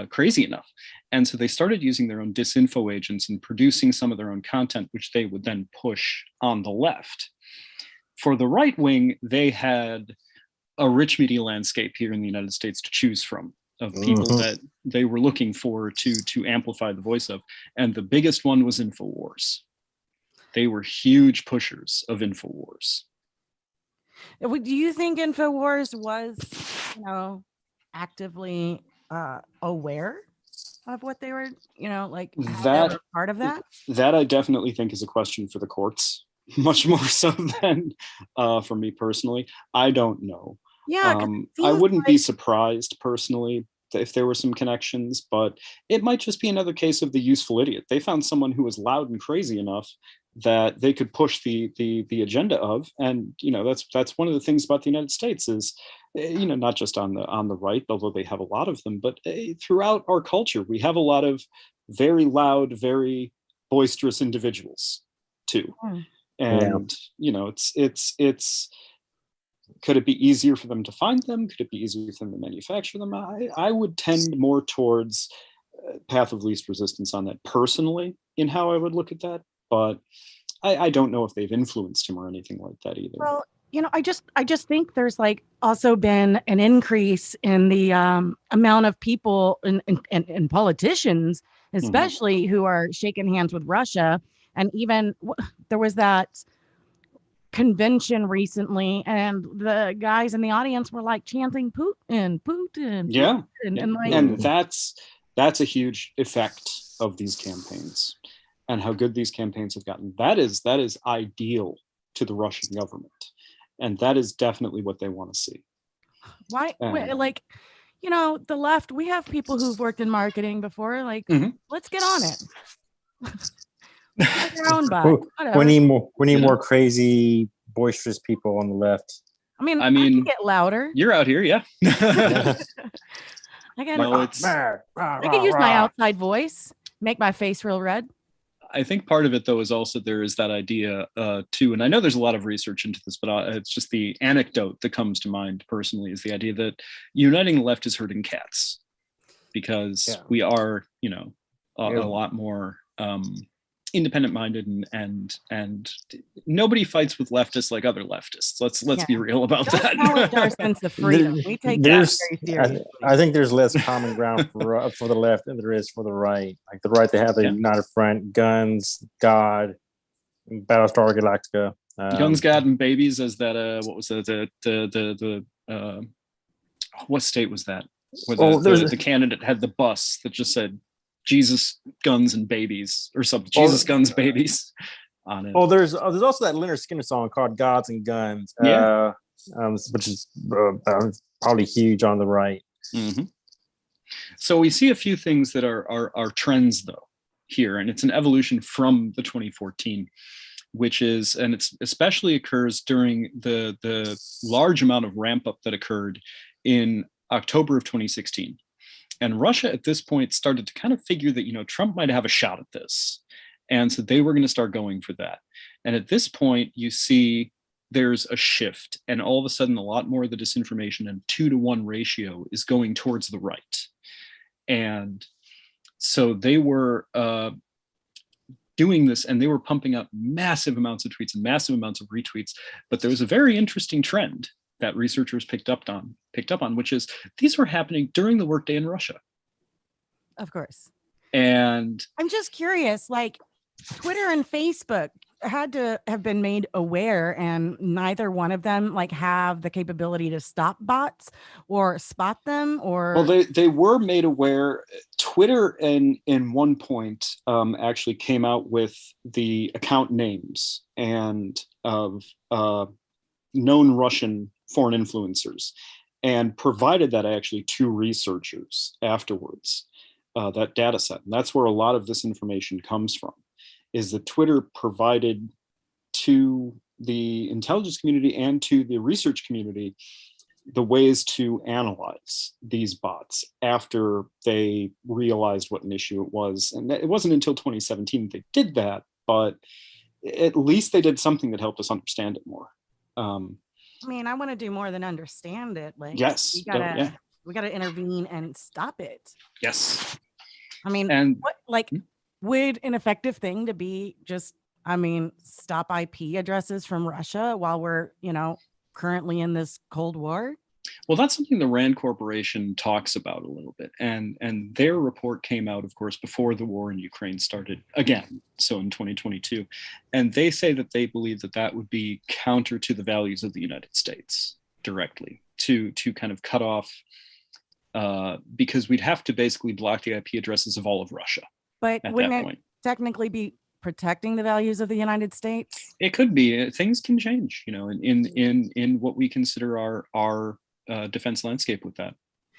crazy enough. And so they started using their own disinfo agents and producing some of their own content, which they would then push on the left. For the right wing, they had a rich media landscape here in the United States to choose from, of people that they were looking for to amplify the voice of. And the biggest one was InfoWars. They were huge pushers of InfoWars. Do you think InfoWars was, actively aware of what they were, that part of that? That I definitely think is a question for the courts, much more so than for me personally. I don't know. Yeah, I wouldn't be surprised personally if there were some connections, but it might just be another case of the useful idiot. They found someone who was loud and crazy enough that they could push the agenda of, and that's one of the things about the United States is, not just on the right, although they have a lot of them, but throughout our culture we have a lot of very loud, very boisterous individuals too. And it's could it be easier for them to find them? Could it be easier for them to manufacture them? I would tend more towards path of least resistance on that personally in how I would look at that. But I don't know if they've influenced him or anything like that either. Well, I just think there's also been an increase in the amount of people and politicians, especially who are shaking hands with Russia. And even there was that convention recently, and the guys in the audience were chanting Putin. Yeah. Putin, and that's a huge effect of these campaigns and how good these campaigns have gotten. That is ideal to the Russian government, and that is definitely what they want to see. Why? The left, we have people who've worked in marketing before. Let's get on it. Their own butt. We need more crazy, boisterous people on the left. I mean, I can get louder. You're out here, yeah. I can use my outside voice, make my face real red. I think part of it, though, is also there is that idea too, and I know there's a lot of research into this, but it's just the anecdote that comes to mind personally is the idea that uniting the left is hurting cats, because we are, a lot more independent-minded and nobody fights with leftists like other leftists. Let's be real about Don't that. challenge our sense of freedom. We take that very seriously. I think there's less common ground for the left than there is for the right. Like the right, they have a united front, guns, God, Battlestar Galactica, Guns, God, and Babies. As that what was the what state was that? Where the candidate had the bus that just said Jesus, guns, and babies, or something. Jesus, guns, babies on it. Oh, there's also that Leonard Skinner song called "Gods and Guns," which is probably huge on the right. Mm-hmm. So we see a few things that are trends though here, and it's an evolution from the 2014, which is, and it's especially occurs during the large amount of ramp up that occurred in October of 2016. And Russia at this point started to kind of figure that, Trump might have a shot at this. And so they were going to start going for that. And at this point, you see there's a shift. And all of a sudden, a lot more of the disinformation and 2-to-1 ratio is going towards the right. And so they were doing this, and they were pumping up massive amounts of tweets and massive amounts of retweets. But there was a very interesting trend that researchers picked up on, which is these were happening during the workday in Russia. Of course. And I'm just curious, like Twitter and Facebook had to have been made aware, and neither one of them like have the capability to stop bots or spot them, or well, they were made aware. Twitter in one point actually came out with the account names and of known Russian foreign influencers, and provided that actually to researchers afterwards, that data set. And that's where a lot of this information comes from, is that Twitter provided to the intelligence community and to the research community the ways to analyze these bots after they realized what an issue it was. And it wasn't until 2017 they did that, but at least they did something that helped us understand it more. I mean, I want to do more than understand it. Like, yes, we gotta intervene and stop it. Yes. I mean, and would an effective thing to be just, stop IP addresses from Russia while we're, currently in this Cold War? Well, that's something the RAND Corporation talks about a little bit. And their report came out, of course, before the war in Ukraine started again, so in 2022. And they say that they believe that would be counter to the values of the United States directly, to kind of cut off, because we'd have to basically block the IP addresses of all of Russia. But wouldn't it technically be protecting the values of the United States? It could be. Things can change, in what we consider our defense landscape with that.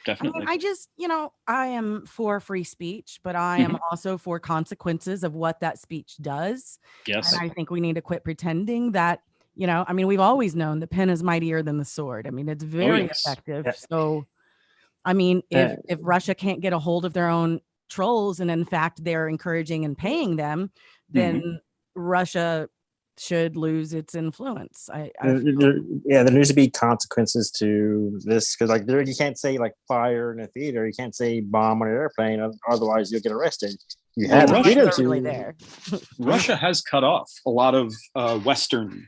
Definitely. I am for free speech, but I am also for consequences of what that speech does. Yes. And I think we need to quit pretending that, we've always known the pen is mightier than the sword. It's very effective. Yeah. So, if Russia can't get a hold of their own trolls, and in fact they're encouraging and paying them, then Russia should lose its influence. There needs to be consequences to this, because you can't say fire in a theater, you can't say bomb on an airplane, otherwise you'll get arrested. You have freedom to. Really there. Russia has cut off a lot of Western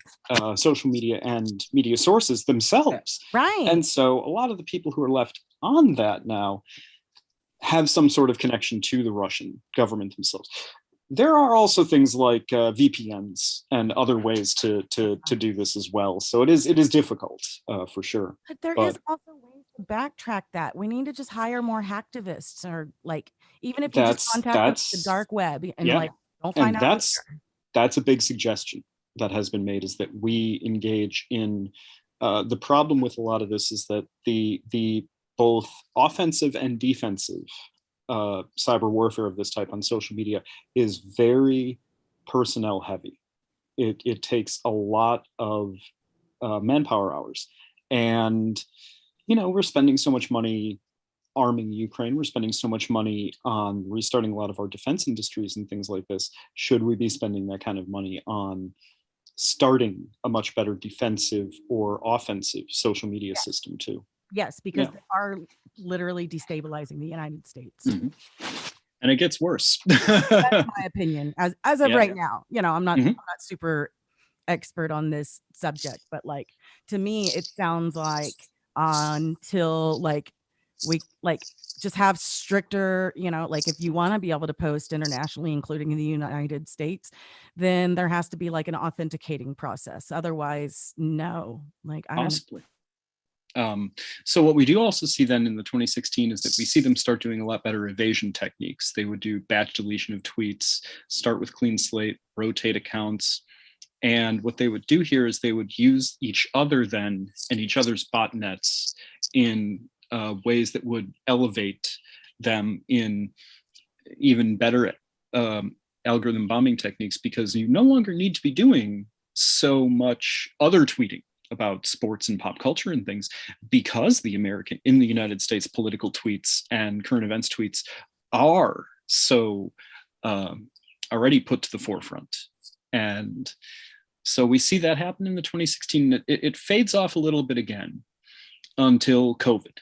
social media and media sources themselves, right? And so a lot of the people who are left on that now have some sort of connection to the Russian government themselves. There are also things like VPNs and other ways to do this as well. So it is difficult for sure. But there is also ways to backtrack that. We need to just hire more hacktivists, or even if you just contact the dark web and don't find out. That's a big suggestion that has been made, is that we engage in the problem with a lot of this is that the both offensive and defensive cyber warfare of this type on social media is very personnel heavy. It takes a lot of manpower hours, and we're spending so much money arming Ukraine. We're spending so much money on restarting a lot of our defense industries and things like this. Should we be spending that kind of money on starting a much better defensive or offensive social media system too? Yes, because they are literally destabilizing the United States. And it gets worse. That's my opinion as of right now. I'm not super expert on this subject, but like, to me, it sounds like until like we like just have stricter, like if you want to be able to post internationally, including in the United States, then there has to be like an authenticating process. Otherwise, no, like I don't know. Possibly. So what we do also see then in the 2016 is that we see them start doing a lot better evasion techniques. They would do batch deletion of tweets, start with clean slate, rotate accounts. And what they would do here is they would use each other then and each other's botnets in ways that would elevate them in even better algorithm bombing techniques, because you no longer need to be doing so much other tweeting about sports and pop culture and things, because in the United States, political tweets and current events tweets are so already put to the forefront. And so we see that happen in the 2016. It fades off a little bit again until COVID.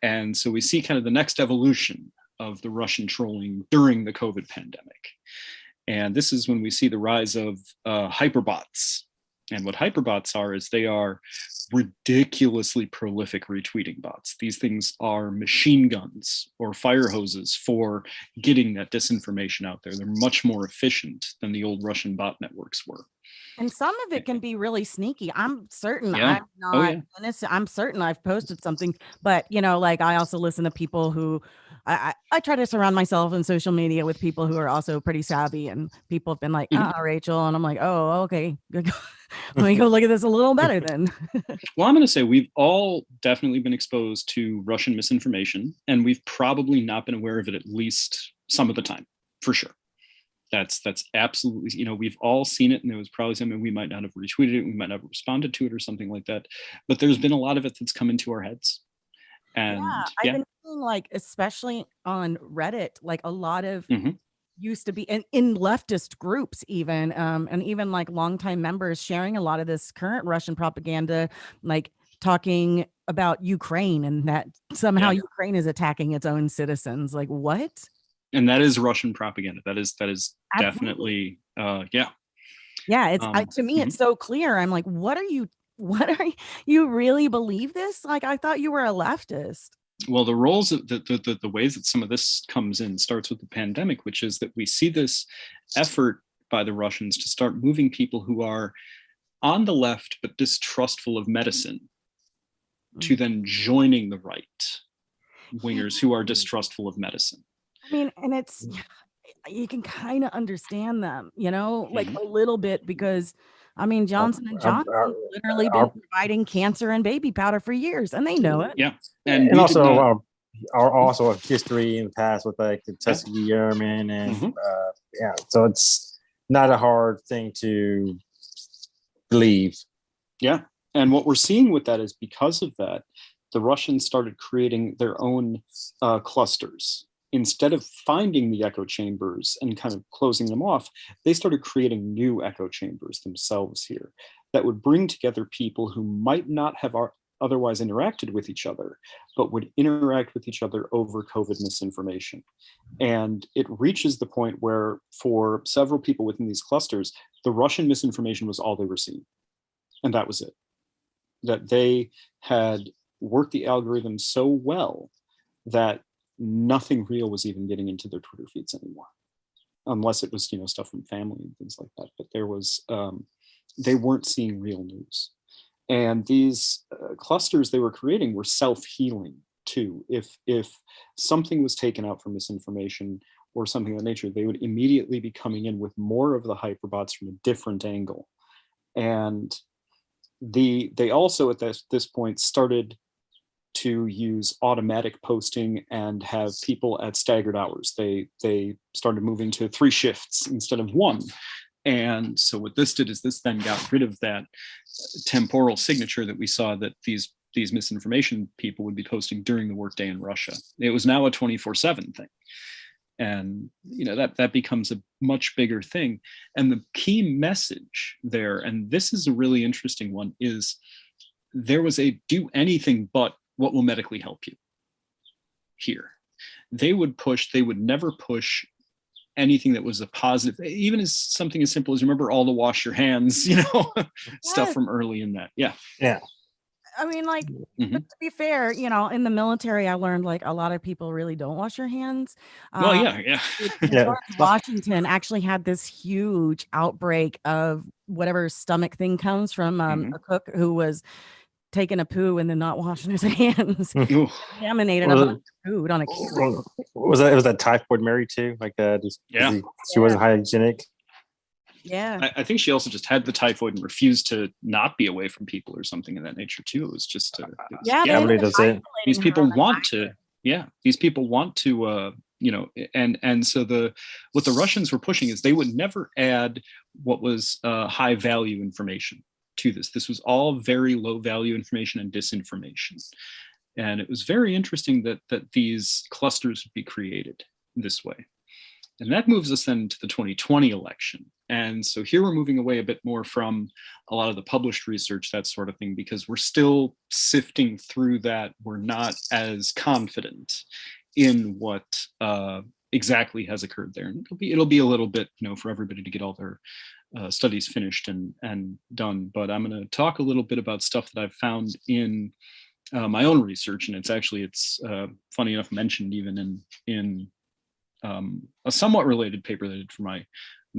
And so we see kind of the next evolution of the Russian trolling during the COVID pandemic. And this is when we see the rise of hyperbots. And what hyperbots are is they are ridiculously prolific retweeting bots. These things are machine guns or fire hoses for getting that disinformation out there. They're much more efficient than the old Russian bot networks were. And some of it can be really sneaky. I'm certain Yeah. I'm not innocent. I'm certain I've posted something, but like I also listen to people who I try to surround myself in social media with people who are also pretty savvy, and people have been like, Rachel. And I'm like, oh, okay. Let me go look at this a little better then. Well, I'm going to say we've all definitely been exposed to Russian misinformation, and we've probably not been aware of it at least some of the time, for sure. That's absolutely, we've all seen it, and there was probably something we might not have retweeted it, we might not have responded to it or something like that. But there's been a lot of it that's come into our heads. And I've been seeing, like, especially on Reddit, like a lot of used to be in leftist groups even, and even like longtime members sharing a lot of this current Russian propaganda, like talking about Ukraine and that somehow Ukraine is attacking its own citizens. Like, what? And that is Russian propaganda. That is definitely, yeah. It's to me, it's so clear. I'm like, what are you really believe this? Like, I thought you were a leftist. Well, the roles of the ways that some of this comes in starts with the pandemic, which is that we see this effort by the Russians to start moving people who are on the left but distrustful of medicine to then joining the right wingers who are distrustful of medicine. I mean, and it's, you can kind of understand them, like a little bit, because I mean, Johnson & Johnson literally been providing cancer and baby powder for years, and they know it. Yeah, and also also a history in the past with like the Tuskegee Airmen, and so it's not a hard thing to believe. Yeah, and what we're seeing with that is because of that, the Russians started creating their own clusters. Instead of finding the echo chambers and kind of closing them off, they started creating new echo chambers themselves here that would bring together people who might not have otherwise interacted with each other, but would interact with each other over COVID misinformation. And it reaches the point where for several people within these clusters, the Russian misinformation was all they were seeing. And that was it. That they had worked the algorithm so well that nothing real was even getting into their Twitter feeds anymore, unless it was, stuff from family and things like that. But there was, they weren't seeing real news. And these clusters they were creating were self-healing too. If something was taken out for misinformation or something of that nature, they would immediately be coming in with more of the hyperbots from a different angle. And they also at this point started to use automatic posting and have people at staggered hours. They started moving to 3 shifts instead of 1. And so what this did is this then got rid of that temporal signature that we saw that these misinformation people would be posting during the workday in Russia. It was now a 24/7 thing. And that becomes a much bigger thing. And the key message there, and this is a really interesting one, is there was a do anything but what will medically help you here. they would never push anything that was a positive, even as something as simple as, remember all the wash your hands, stuff from early in that. Yeah. I mean, like, but to be fair, in the military, I learned like a lot of people really don't wash your hands. Well, yeah. George Washington actually had this huge outbreak of whatever stomach thing comes from a cook who was taking a poo and then not washing his hands. Contaminated a bunch of food on a cue. Was that typhoid Mary too? Like she wasn't hygienic. Yeah, I think she also just had the typhoid and refused to not be away from people or something of that nature too. It was just these people want to. Yeah, these people want to. And so what the Russians were pushing is they would never add what was high value information to this. This was all very low value information and disinformation. And it was very interesting that these clusters would be created this way. And that moves us then to the 2020 election. And so here we're moving away a bit more from a lot of the published research, that sort of thing, because we're still sifting through that. We're not as confident in what exactly has occurred there. And it'll be a little bit, for everybody to get all their studies finished and done. But I'm going to talk a little bit about stuff that I've found in my own research. And it's funny enough mentioned even in a somewhat related paper that I did for my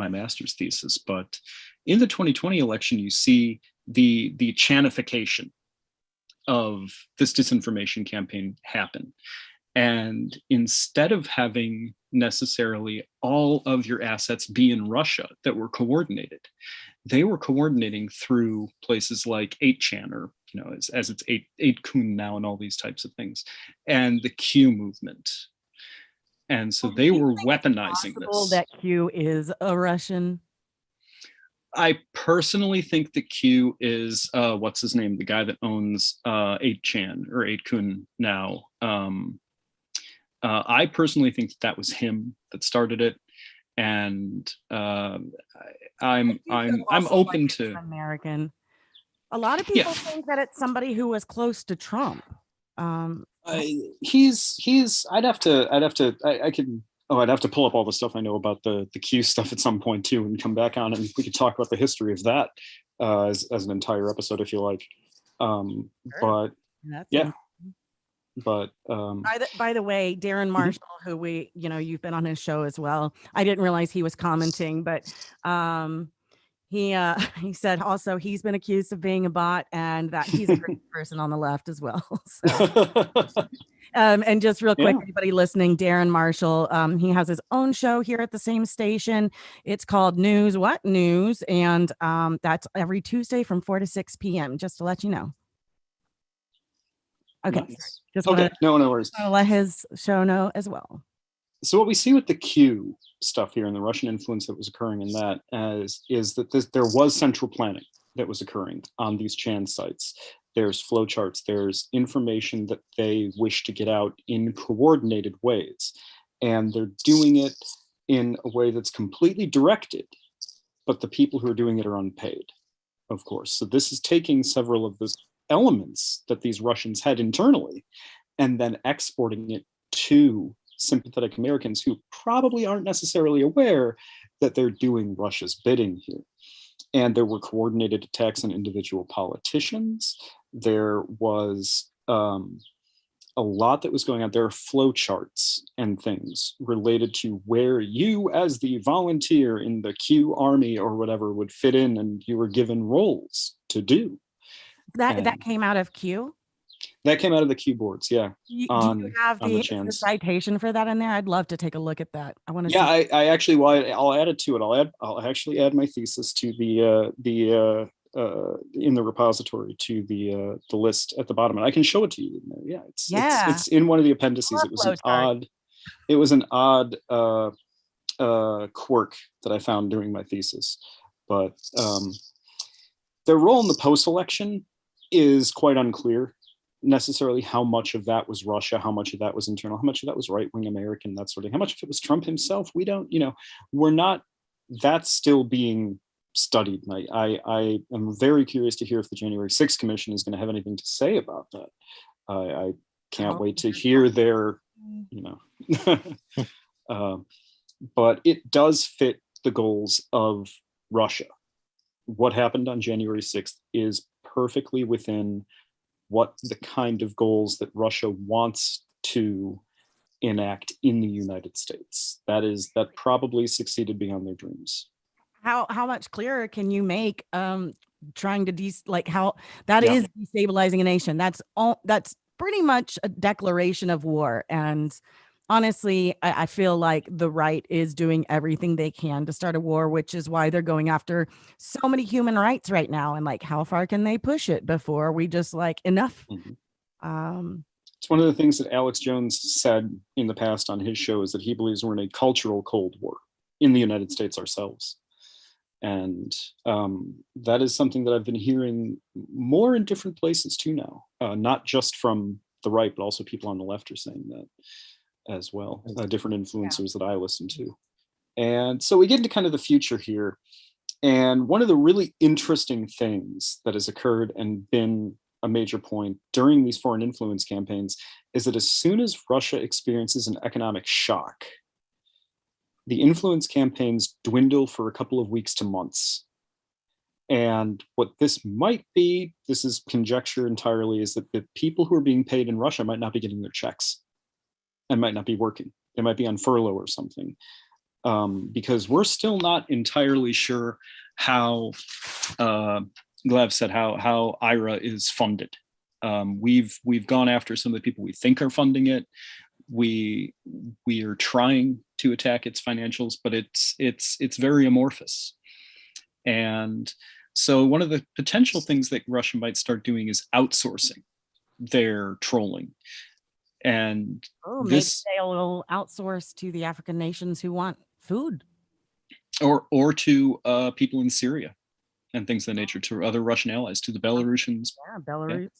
master's thesis. But in the 2020 election, you see the chanification of this disinformation campaign happen. And instead of having necessarily all of your assets be in Russia that were coordinated, they were coordinating through places like 8chan, or as it's 8kun now, and all these types of things, and the Q movement. And so they were weaponizing this. That Q is a Russian. I personally think the Q is what's his name, the guy that owns 8chan or 8kun now. I personally think that was him that started it, and I'm open to American. A lot of people think that it's somebody who was close to Trump. I'd have to pull up all the stuff I know about the Q stuff at some point too, and come back on, and we could talk about the history of that as an entire episode if you like. But yeah. But by the way, Darren Marshall, who you've been on his show as well. I didn't realize he was commenting, but he said also he's been accused of being a bot, and that he's a great person on the left as well. So, and just real quick, anybody listening, Darren Marshall, he has his own show here at the same station. It's called News What News, and that's every Tuesday from 4 to 6 p.m. Just to let you know. Okay. Nice. No worries. I'll let his show know as well. So what we see with the Q stuff here and the Russian influence that was occurring in that is that there was central planning that was occurring on these Chan sites. There's flowcharts, there's information that they wish to get out in coordinated ways. And they're doing it in a way that's completely directed, but the people who are doing it are unpaid, of course. So this is taking several of the elements that these Russians had internally and then exporting it to sympathetic Americans who probably aren't necessarily aware that they're doing Russia's bidding here. And there were coordinated attacks on individual politicians. There was a lot that was going on. There are flow charts and things related to where you, as the volunteer in the Q army or whatever, would fit in, and you were given roles to do. That came out of Q? That came out of the Q boards, yeah. Do you have the citation for that in there? I'd love to take a look at that. I want to. Yeah, I actually, I'll add it to it. I'll actually add my thesis to the in the repository to the list at the bottom, and I can show it to you. Yeah, it's in one of the appendices. It was an odd quirk that I found during my thesis, but their role in the post-election is quite unclear necessarily. How much of that was Russia, how much of that was internal, how much of that was right-wing American, that sort of thing. How much of it was Trump himself? We don't, we're not, that's still being studied. And I am very curious to hear if the January 6th Commission is going to have anything to say about that. I can't wait to hear their, But it does fit the goals of Russia. What happened on January 6th is perfectly within what the kind of goals that Russia wants to enact in the United States. That probably succeeded beyond their dreams. How much clearer can you make trying to how that is destabilizing a nation? That's pretty much a declaration of war. And honestly, I feel like the right is doing everything they can to start a war, which is why they're going after so many human rights right now. And like, how far can they push it before we just like enough? It's one of the things that Alex Jones said in the past on his show, is that he believes we're in a cultural Cold War in the United States ourselves. And that is something that I've been hearing more in different places too now, not just from the right, but also people on the left are saying that as well, different influencers that I listen to. And so we get into kind of the future here. And one of the really interesting things that has occurred and been a major point during these foreign influence campaigns is that as soon as Russia experiences an economic shock, the influence campaigns dwindle for a couple of weeks to months. And what this might be, this is conjecture entirely, is that the people who are being paid in Russia might not be getting their checks and might not be working. They might be on furlough or something. Because we're still not entirely sure how, Glev said, how IRA is funded. We've gone after some of the people we think are funding it. We are trying to attack its financials, but it's very amorphous. And so one of the potential things that Russia might start doing is outsourcing their trolling. And maybe they'll outsource to the African nations who want food, or to people in Syria and things of that nature, to other Russian allies, to the Belarusians. Yeah, Belarus.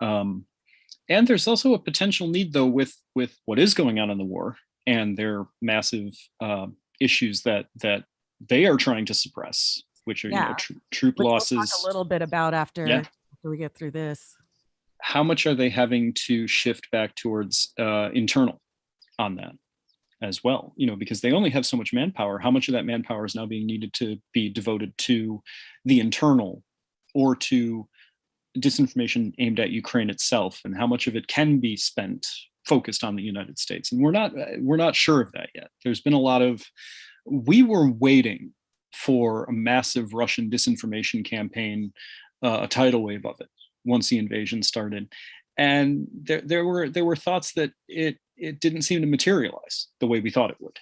Yeah. And there's also a potential need, though, with what is going on in the war and their massive issues that they are trying to suppress, which are troop losses. We'll talk a little bit about after we get through this. How much are they having to shift back towards internal on that as well? Because they only have so much manpower. How much of that manpower is now being needed to be devoted to the internal or to disinformation aimed at Ukraine itself, and how much of it can be spent focused on the United States? And we're not sure of that yet. There's been a lot of, we were waiting for a massive Russian disinformation campaign, a tidal wave of it once the invasion started, and there were thoughts that it didn't seem to materialize the way we thought it would.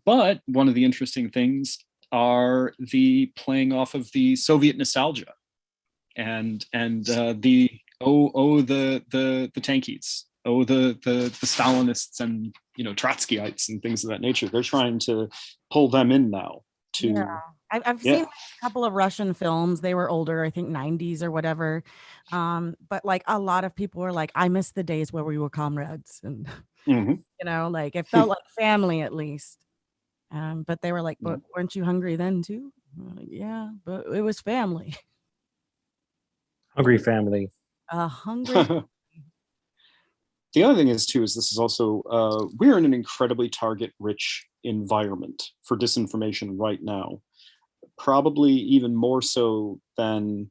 But one of the interesting things are the playing off of the Soviet nostalgia and the tankies, the Stalinists and Trotskyites and things of that nature. They're trying to pull them in now. I've seen a couple of Russian films. They were older, I think 90s or whatever. But like a lot of people were like, I miss the days where we were comrades, and like it felt like family at least. But they were like, but weren't you hungry then too? Like, yeah, but it was family. Hungry family. Hungry. The other thing is this is also, we're in an incredibly target-rich environment for disinformation right now, probably even more so than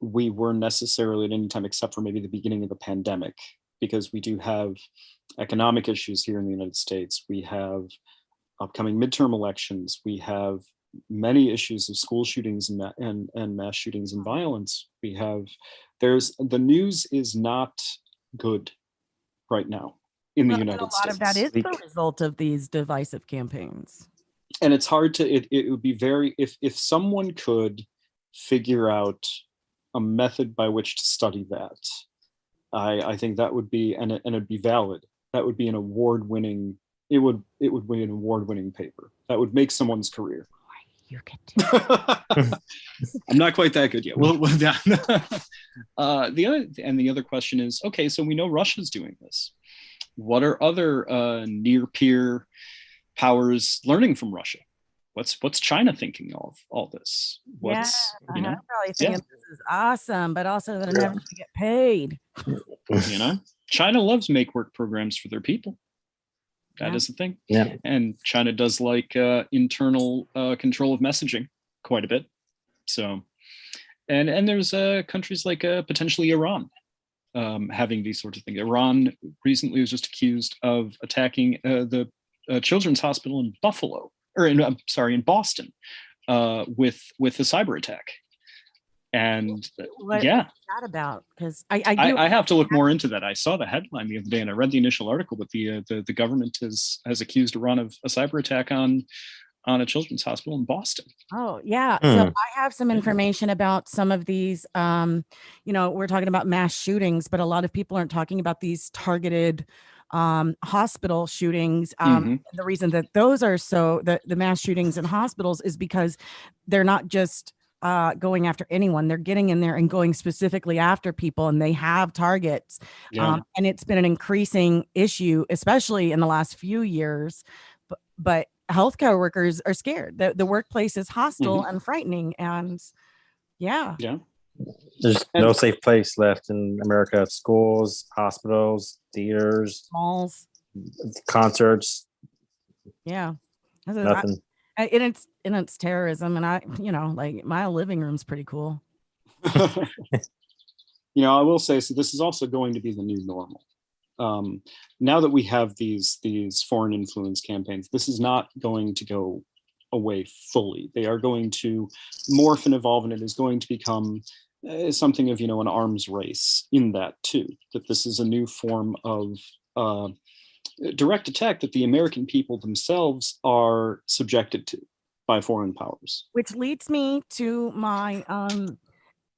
we were necessarily at any time, except for maybe the beginning of the pandemic, because we do have economic issues here in the United States. We have upcoming midterm elections. We have many issues of school shootings and mass shootings and violence. The news is not good right now in the United States. A lot of that is the result of these divisive campaigns. And it's hard to, it would be very, if someone could figure out a method by which to study that, I think that would be, and it'd be valid. That would be an award-winning, it would win an award-winning paper. That would make someone's career. You could do. I'm not quite that good yet. Well, the other question is, okay, so we know Russia's doing this. What are other near peer powers learning from Russia? What's China thinking of all this? I'm probably thinking this is awesome, but also that I'm never going to get paid. China loves make work programs for their people. That is the thing. Yeah. And China does like internal control of messaging quite a bit. So, and there's countries like potentially Iran having these sorts of things. Iran recently was just accused of attacking the children's hospital in Buffalo, or in Boston, with a cyber attack. And What's that about? Because I have to look more into that. I saw the headline the other day and I read the initial article, but the government has accused Iran of a cyber attack on a children's hospital in Boston. Oh, yeah. So I have some information about some of these, we're talking about mass shootings, but a lot of people aren't talking about these targeted hospital shootings. The reason that those are the mass shootings in hospitals is because they're not just going after anyone. They're getting in there and going specifically after people, and they have targets. And it's been an increasing issue, especially in the last few years. But healthcare workers are scared. The workplace is hostile and frightening. And there's no safe place left in America. Schools, hospitals, theaters, malls, concerts. Nothing. It's terrorism, and like my living room's pretty cool. I will say, so this is also going to be the new normal. Now that we have these foreign influence campaigns, this is not going to go away fully. They are going to morph and evolve, and it is going to become something of an arms race in that too. That this is a new form of direct attack that the American people themselves are subjected to by foreign powers. Which leads me to my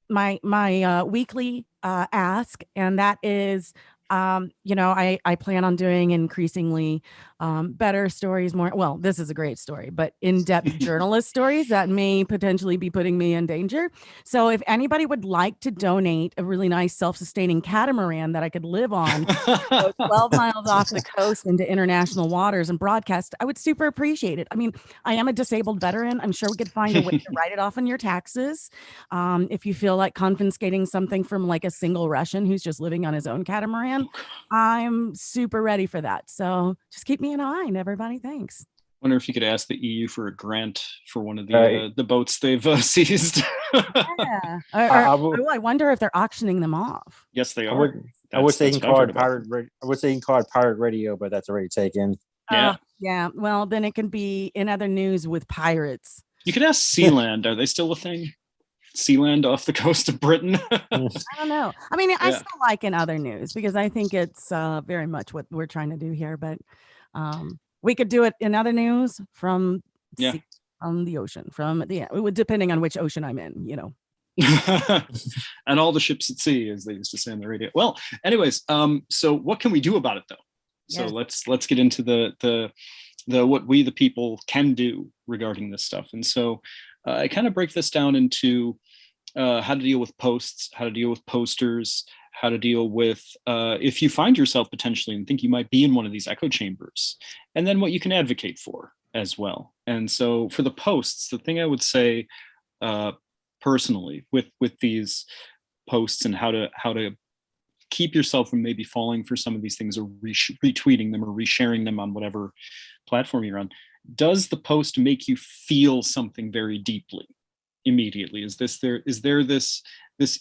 my weekly ask, and that is, I plan on doing increasingly better stories, this is a great story, but in-depth journalist stories that may potentially be putting me in danger. So if anybody would like to donate a really nice self-sustaining catamaran that I could live on, go 12 miles off the coast into international waters and broadcast, I would super appreciate it. I mean, I am a disabled veteran. I'm sure we could find a way to write it off on your taxes. If you feel like confiscating something from like a single Russian who's just living on his own catamaran, I'm super ready for that. So just keep me in mind, everybody. Thanks. Wonder if you could ask the EU for a grant for one of the boats they've seized. I wonder if they're auctioning them off. Yes, they are. I wish they can call it pirate radio, but that's already taken. Yeah. Well, then it can be in other news with pirates. You could ask Sealand. Are they still a thing? Sealand off the coast of Britain. I don't know. I mean, I still like in other news because I think it's very much what we're trying to do here. But we could do it in other news from the ocean, depending on which ocean I'm in, and all the ships at sea, as they used to say on the radio. Well, anyways, so what can we do about it though? So let's get into the what we the people can do regarding this stuff. And so I kind of break this down into how to deal with posts, how to deal with posters, how to deal with if you find yourself potentially and think you might be in one of these echo chambers, and then what you can advocate for as well. And so for the posts, the thing I would say personally with these posts and how to keep yourself from maybe falling for some of these things or retweeting them or resharing them on whatever platform you're on. Does the post make you feel something very deeply immediately? Is there this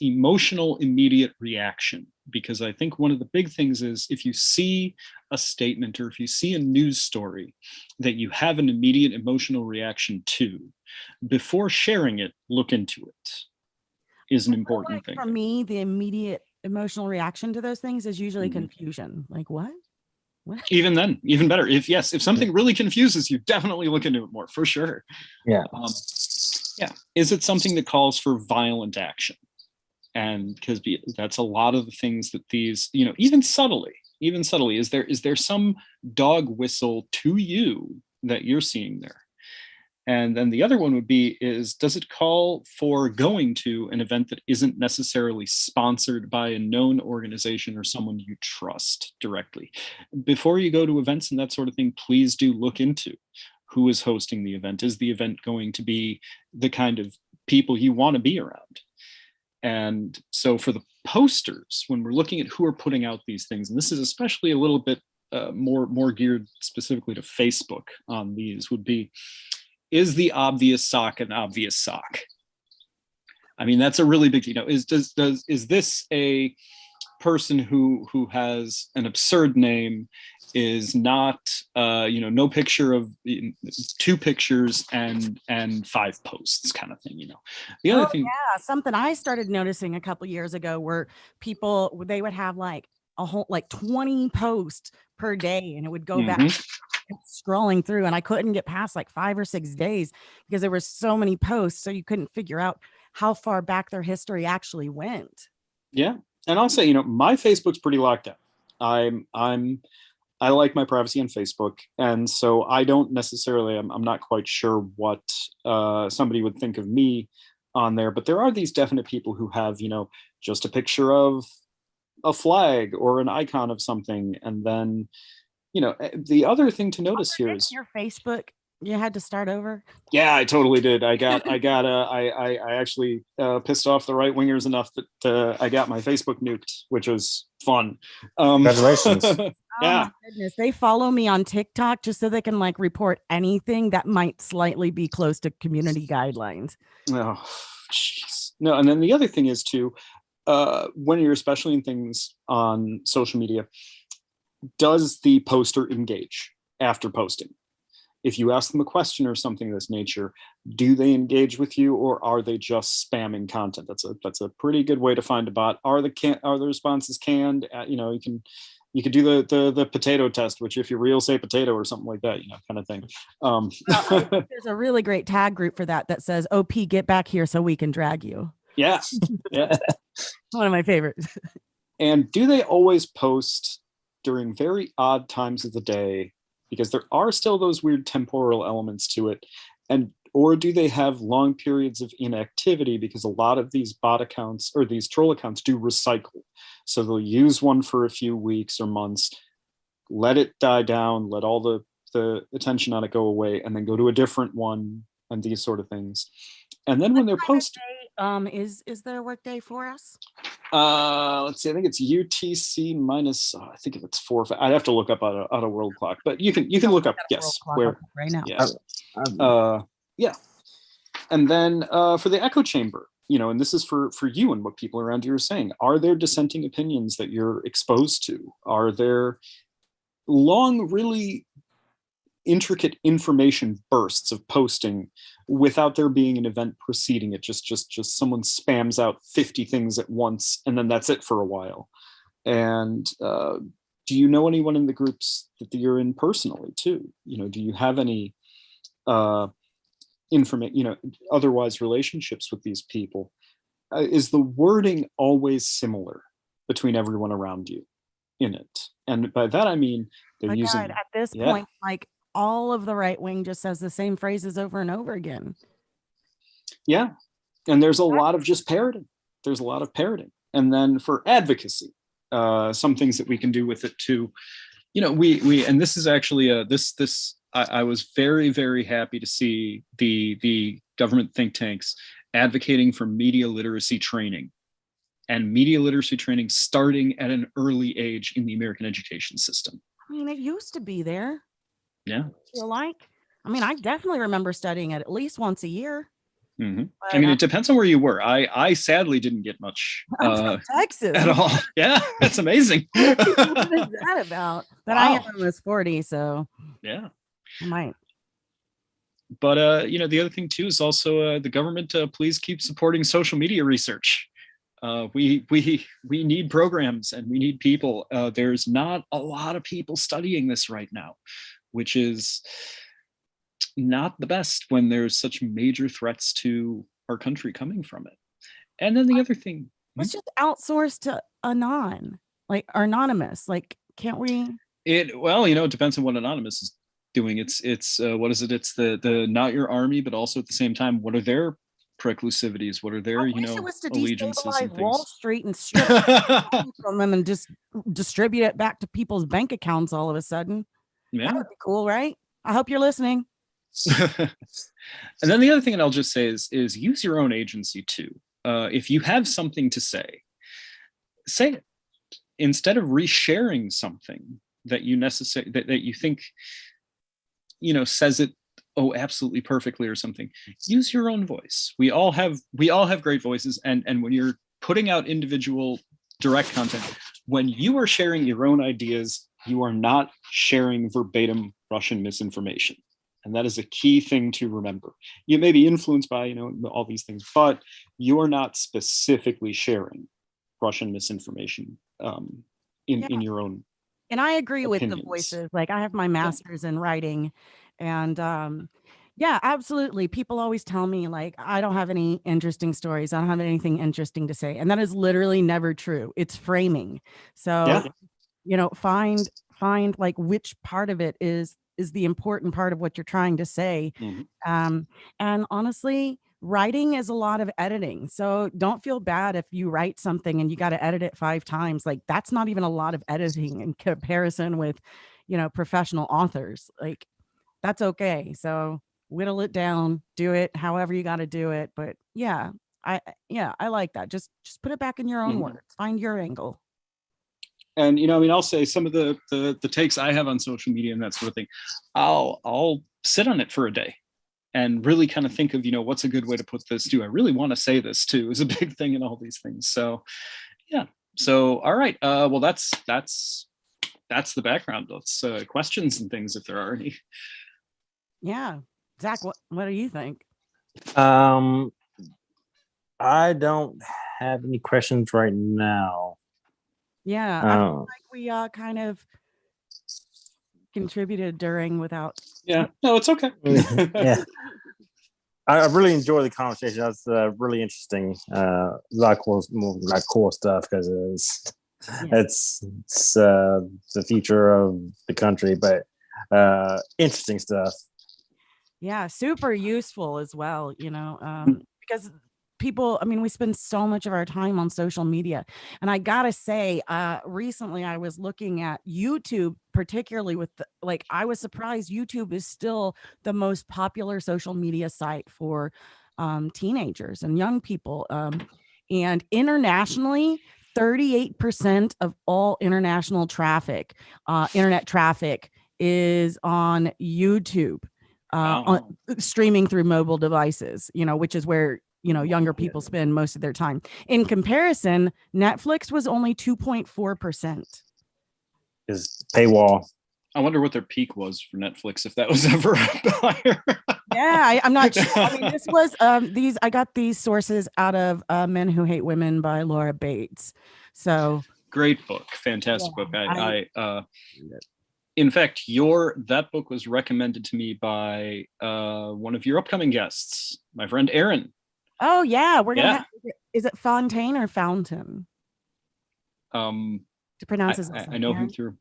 emotional immediate reaction? Because I think one of the big things is if you see a statement or if you see a news story that you have an immediate emotional reaction to, before sharing it, look into it is an important thing. For me, the immediate emotional reaction to those things is usually confusion. Like, what? Even then, even better. If something really confuses you, definitely look into it more, for sure. Is it something that calls for violent action? And because that's a lot of the things that these, even subtly, is there some dog whistle to you that you're seeing there? And then the other one would be does it call for going to an event that isn't necessarily sponsored by a known organization or someone you trust directly? Before you go to events and that sort of thing, please do look into who is hosting the event. Is the event going to be the kind of people you want to be around? And so for the posters, when we're looking at who are putting out these things, and this is especially a little bit more geared specifically to Facebook on these, would be, is the obvious sock an obvious sock? I mean, that's a really big, is this a person who has an absurd name, is not no picture of 2 pictures and 5 posts kind of thing. The other thing, something I started noticing a couple years ago, where people, they would have like a whole 20 posts per day, and it would go back scrolling through, and I couldn't get past like 5 or 6 days because there were so many posts, so you couldn't figure out how far back their history actually went. Yeah. And I'll say, my Facebook's pretty locked down. I like my privacy on Facebook. And so I don't necessarily, I'm not quite sure what somebody would think of me on there, but there are these definite people who have, just a picture of a flag or an icon of something. And then, the other thing to notice here is your Facebook, you had to start over. Yeah, I totally did. I actually pissed off the right wingers enough that I got my Facebook nuked, which was fun. Congratulations. Yeah. Oh my goodness. They follow me on TikTok just so they can report anything that might slightly be close to community guidelines. Oh, jeez. No, and then the other thing is too, when you're especially in things on social media, does the poster engage after posting? If you ask them a question or something of this nature, do they engage with you, or are they just spamming content? That's a pretty good way to find a bot. Are the responses canned? You can do the potato test, which if you real say potato or something like that, kind of thing. There's a really great tag group for that says, "OP, get back here so we can drag you." Yeah, yeah. One of my favorites. And do they always post during very odd times of the day? Because there are still those weird temporal elements to it. Or do they have long periods of inactivity? Because a lot of these bot accounts or these troll accounts do recycle. So they'll use one for a few weeks or months, let it die down, let all the attention on it go away, and then go to a different one, and these sort of things. And then when they're posting, is there a work day for us? Let's see. I think it's UTC minus. I think if it's 4 or 5. I'd have to look up on a world clock, but you can look up. Yes, where right now. Yeah. Yeah. And then for the echo chamber, and this is for you and what people around you are saying. Are there dissenting opinions that you're exposed to? Are there long, really intricate information bursts of posting without there being an event preceding it? Just someone spams out 50 things at once, and then that's it for a while. And do you know anyone in the groups that you're in personally too? Do you have any otherwise relationships with these people? Is the wording always similar between everyone around you in it? And by that I mean they're using. God, at this point, all of the right wing just says the same phrases over and over again. Yeah. And there's a lot of just parroting. There's a lot of parroting. And then for advocacy, some things that we can do with it too. We and this is actually I was very, very happy to see the government think tanks advocating for media literacy training, and media literacy training starting at an early age in the American education system. I mean, it used to be there. Yeah. I definitely remember studying it at least once a year. Mm-hmm. I mean, it depends on where you were. I sadly didn't get much from Texas at all. Yeah, that's amazing. What is that about? But wow. I am almost 40, so yeah, I might. But the other thing too is also the government. Please keep supporting social media research. We need programs and we need people. There's not a lot of people studying this right now, which is not the best when there's such major threats to our country coming from it. And then the other thing, let's just outsource to anonymous. Can't we? It depends on what anonymous is doing. It's what is it? It's the not your army, but also at the same time, what are their preclusivities? What are their it was to allegiances and things? Wall Street and strip from them and just distribute it back to people's bank accounts all of a sudden. Yeah, that would be cool, right? I hope you're listening. And then the other thing that I'll just say is use your own agency too. if you have something to say it. Instead of resharing something that you that you think, says it absolutely perfectly or something, use your own voice. We all have great voices, and when you're putting out individual direct content, when you are sharing your own ideas, you are not sharing verbatim Russian misinformation. And that is a key thing to remember. You may be influenced by, all these things, but you're not specifically sharing Russian misinformation in your own. And I agree opinions. with the voices. Like, I have my master's in writing, and yeah, absolutely. People always tell me, like, I don't have any interesting stories. I don't have anything interesting to say. And that is literally never true. It's framing. So, find like which part of it is the important part of what you're trying to say. Mm-hmm. And honestly, writing is a lot of editing. So don't feel bad if you write something and you got to edit it 5 times. Like, that's not even a lot of editing in comparison with, professional authors. Like, that's okay. So whittle it down, do it however you got to do it. But I like that. Just put it back in your own words. Find your angle. And I'll say some of the takes I have on social media and that sort of thing. I'll sit on it for a day and really kind of think of, what's a good way to put this to. I really want to say this too is a big thing in all these things. So yeah. So all right. Well, that's the background. Let's questions and things if there are any. Yeah. Zach, what do you think? I don't have any questions right now. Yeah, I feel like we kind of contributed during without. Yeah, no, it's okay. Yeah, I really enjoy the conversation. That's really interesting. A lot of cool stuff because it's the future of the country, but interesting stuff. Yeah, super useful as well. Because people, we spend so much of our time on social media. And I gotta say, recently I was looking at YouTube, particularly with I was surprised YouTube is still the most popular social media site for teenagers and young people. And internationally, 38% of all international traffic, internet traffic, is on YouTube. On streaming through mobile devices, which is where younger people spend most of their time. In comparison, Netflix was only 2.4%. Is paywall. I wonder what their peak was for Netflix, if that was ever higher. Yeah, I'm not sure. This was I got these sources out of Men Who Hate Women by Laura Bates. So great book, fantastic book. I in fact, that book was recommended to me by one of your upcoming guests, my friend Aaron. Oh yeah, we're gonna. Is it Fontaine or Fountain? To pronounce his. I know him through.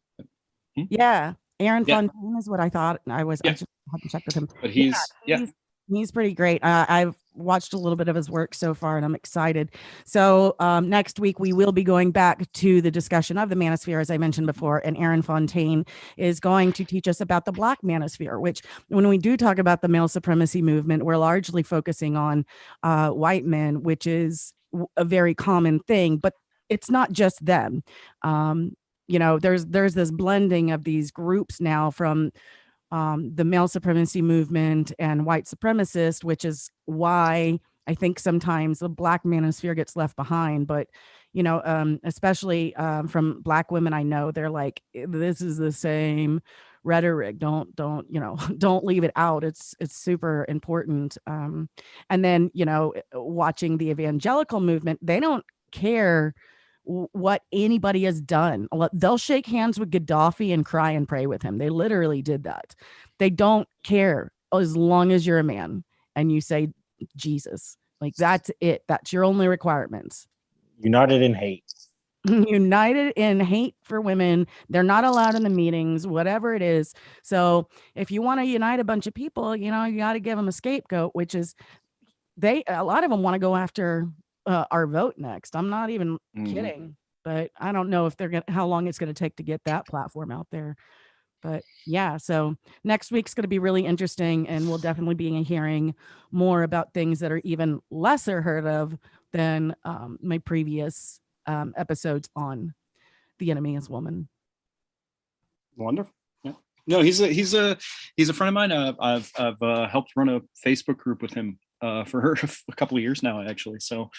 Yeah, Aaron Fontaine is what I thought. I just haven't checked with him. But he's pretty great. I've watched a little bit of his work so far, and I'm excited. So next week we will be going back to the discussion of the manosphere, as I mentioned before, and Aaron Fontaine is going to teach us about the Black manosphere, which when we do talk about the male supremacy movement, we're largely focusing on white men, which is a very common thing, but it's not just them. There's this blending of these groups now from the male supremacy movement and white supremacist, which is why I think sometimes the Black manosphere gets left behind. But, especially from Black women, I know they're like, this is the same rhetoric. Don't leave it out. It's super important. And then, watching the evangelical movement, they don't care what anybody has done. They'll shake hands with Gaddafi and cry and pray with him. They literally did that. They don't care as long as you're a man and you say Jesus. Like, that's it. That's your only requirements. United in hate. United in hate for women. They're not allowed in the meetings, whatever it is. So if you want to unite a bunch of people, you got to give them a scapegoat, which is a lot of them want to go after our vote next. I'm not even kidding, but I don't know if how long it's going to take to get that platform out there. But yeah, so next week's going to be really interesting, and we'll definitely be hearing more about things that are even lesser heard of, than my previous episodes on The Enemy is Woman. Wonderful. Yeah. No, he's a friend of mine. I've helped run a Facebook group with him for a couple of years now, actually. So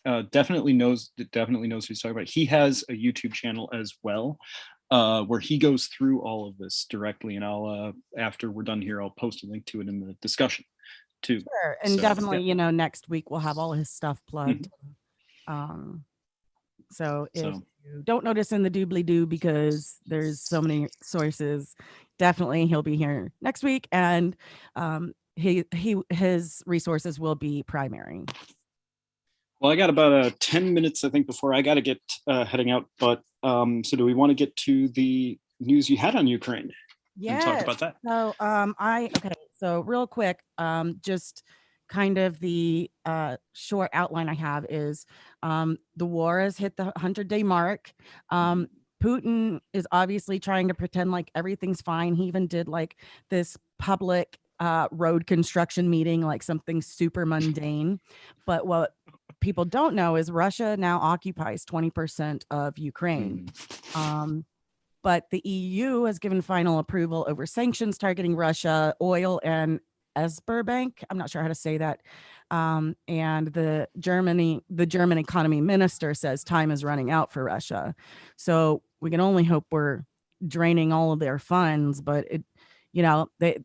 definitely knows who he's talking about. He has a YouTube channel as well, where he goes through all of this directly, and I'll after we're done here, I'll post a link to it in the discussion too. Sure. And So, definitely, yeah. you know, next week we'll have all his stuff plugged. So if you don't notice in the doobly-doo because there's so many sources, definitely he'll be here next week, and his resources will be primary. Well, I got about 10 minutes, I think, before I got to get heading out. But so do we want to get to the news you had on Ukraine? Yeah. And talk about that. So so real quick, just kind of the short outline I have is the war has hit the 100-day mark. Putin is obviously trying to pretend like everything's fine. He even did like this public road construction meeting, like something super mundane. But what people don't know is Russia now occupies 20% of Ukraine. But the EU has given final approval over sanctions targeting Russia, oil, and Esberbank. I'm not sure how to say that. And the German economy minister says time is running out for Russia. So we can only hope we're draining all of their funds. But it, you know, they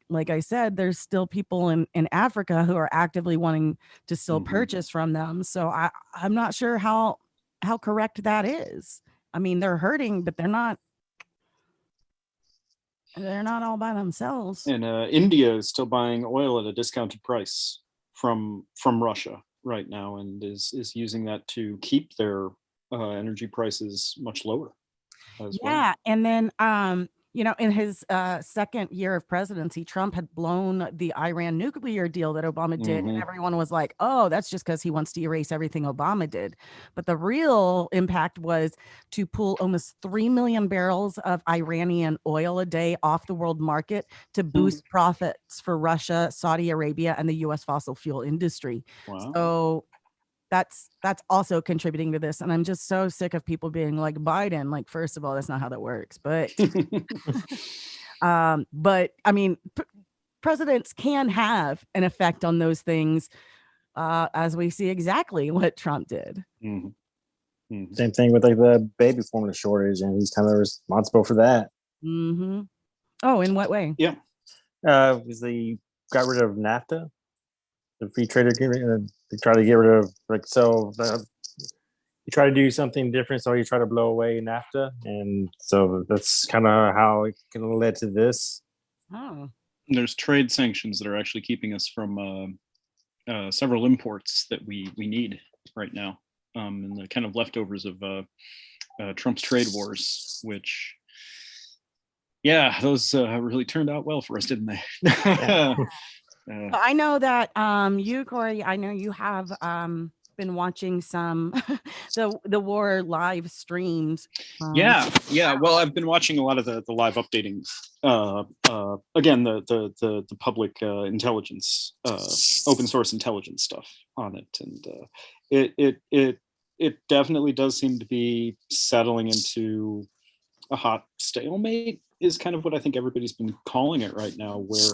like I said, there's still people in Africa who are actively wanting to still purchase from them. So I'm not sure how correct that is. I mean, they're hurting, but they're not all by themselves. And India is still buying oil at a discounted price from Russia right now, and is using that to keep their energy prices much lower as well. And then you know, in his second year of presidency, Trump had blown the Iran nuclear deal that Obama did. And everyone was like, oh, that's just because he wants to erase everything Obama did. But the real impact was to pull almost 3 million barrels of Iranian oil a day off the world market to boost profits for Russia, Saudi Arabia, and the U.S. fossil fuel industry. Wow. So that's also contributing to this. And I'm just so sick of people being like, Biden, like, first of all, that's not how that works. But but I mean, presidents can have an effect on those things, as we see exactly what Trump did. Same thing with like the baby formula shortage, and he's kind of responsible for that. Oh, in what way? Yeah. Because they got rid of NAFTA, the free trade agreement. They try to get rid of you try to do something different, so you try to blow away NAFTA, and so that's kind of how it kind of led to this. Oh, there's trade sanctions that are actually keeping us from several imports that we need right now, and the kind of leftovers of Trump's trade wars, which, yeah, those really turned out well for us, didn't they? I know that you, Cory, I know you have been watching some the war live streams. Yeah. Well, I've been watching a lot of the live updating. Again, the public intelligence, open source intelligence stuff on it, and it definitely does seem to be settling into a hot stalemate. Is kind of what I think everybody's been calling it right now, where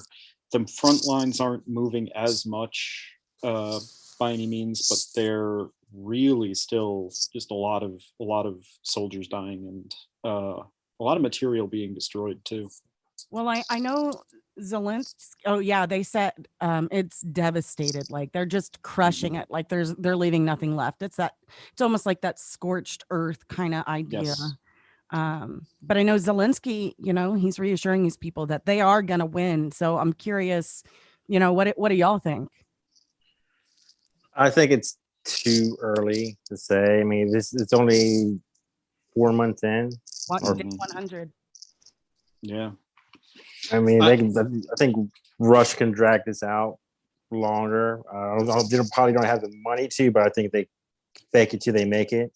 the front lines aren't moving as much by any means, but they're really still just a lot of soldiers dying, and a lot of material being destroyed too. Well, I know Zelensky. Oh yeah, they said it's devastated. Like they're just crushing it. Like they're leaving nothing left. It's almost like that scorched earth kind of idea. Yes. But I know Zelensky, you know, he's reassuring these people that they are going to win. So I'm curious, you know, what do y'all think? I think it's too early to say. I mean, it's only 4 months in. 100. Yeah. I mean, I think Rush can drag this out longer. They probably don't have the money to, but I think they fake it till they make it.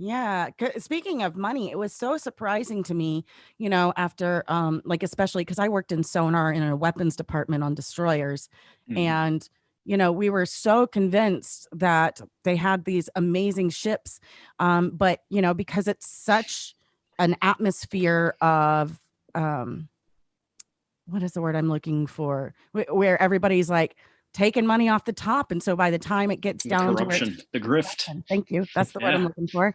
Yeah. Speaking of money, it was so surprising to me, you know, after like, especially because I worked in sonar in a weapons department on destroyers. And, we were so convinced that they had these amazing ships. But, because it's such an atmosphere of, what is the word I'm looking for? Where everybody's like taking money off the top. And so by the time it gets down to corruption, the grift. Thank you. That's the word I'm Yeah. looking for.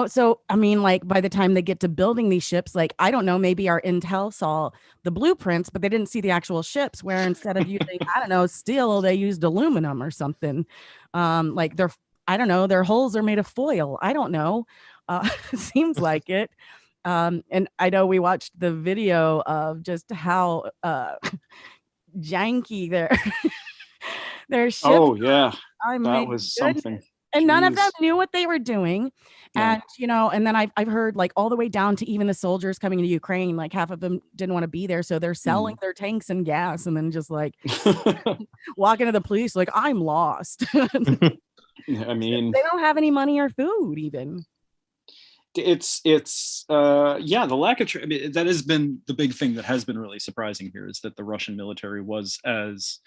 So I mean, like by the time they get to building these ships, like I don't know, maybe our intel saw the blueprints, but they didn't see the actual ships. Where instead of using, I don't know, steel, they used aluminum or something. Like I don't know, their hulls are made of foil. I don't know. Seems like it. And I know we watched the video of just how janky their ships. Oh yeah, I that mean, was goodness. something. And none of them Jeez. knew what they were doing. No. And, and then I've heard like all the way down to even the soldiers coming to Ukraine, like half of them didn't want to be there. So they're selling their tanks and gas and then just like walking to the police, like, I'm lost. I mean, they don't have any money or food even. It's the lack of I mean, that has been the big thing that has been really surprising here, is that the Russian military was as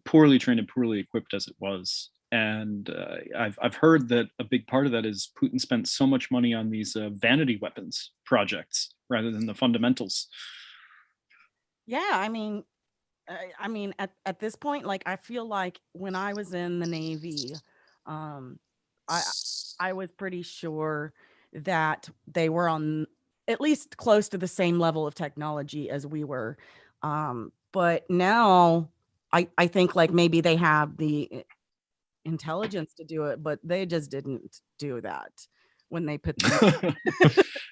poorly trained and poorly equipped as it was. And I've heard that a big part of that is Putin spent so much money on these vanity weapons projects rather than the fundamentals. Yeah, I mean, at this point, like I feel like when I was in the Navy, I was pretty sure that they were on at least close to the same level of technology as we were. But now I think like maybe they have the intelligence to do it, but they just didn't do that when they put them.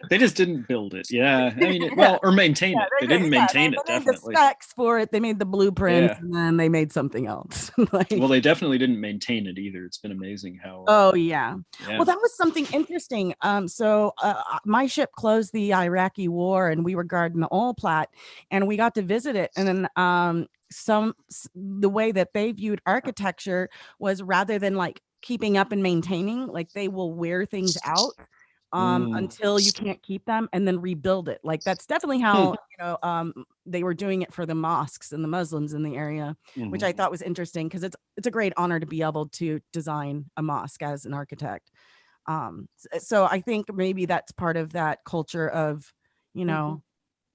They just didn't build it. Yeah. I mean, or maintain it. They didn't maintain it, definitely. The specs for it. They made the blueprints and then they made something else. Well, they definitely didn't maintain it either. It's been amazing how. Oh, yeah. Well, that was something interesting. So my ship closed the Iraqi war and we were guarding the oil plat and we got to visit it. And then the way that they viewed architecture was rather than like keeping up and maintaining, like they will wear things out until you can't keep them and then rebuild it. Like that's definitely how they were doing it for the mosques and the Muslims in the area, which I thought was interesting because it's a great honor to be able to design a mosque as an architect. So I think maybe that's part of that culture of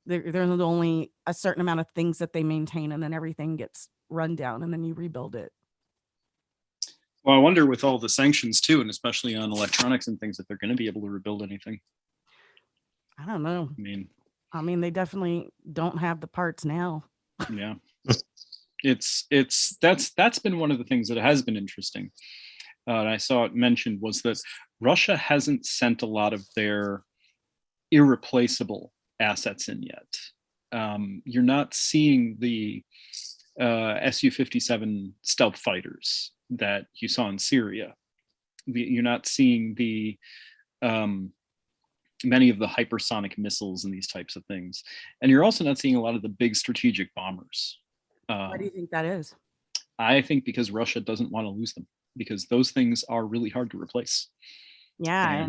there's only a certain amount of things that they maintain and then everything gets run down and then you rebuild it. Well, I wonder with all the sanctions too, and especially on electronics and things, if they're going to be able to rebuild anything. I don't know. I mean, they definitely don't have the parts now. Yeah, that's been one of the things that has been interesting. And I saw it mentioned was that Russia hasn't sent a lot of their irreplaceable assets in yet. You're not seeing the Su-57 stealth fighters that you saw in Syria. You're not seeing the many of the hypersonic missiles and these types of things. And you're also not seeing a lot of the big strategic bombers. Why do you think that is? I think because Russia doesn't want to lose them, because those things are really hard to replace. Yeah.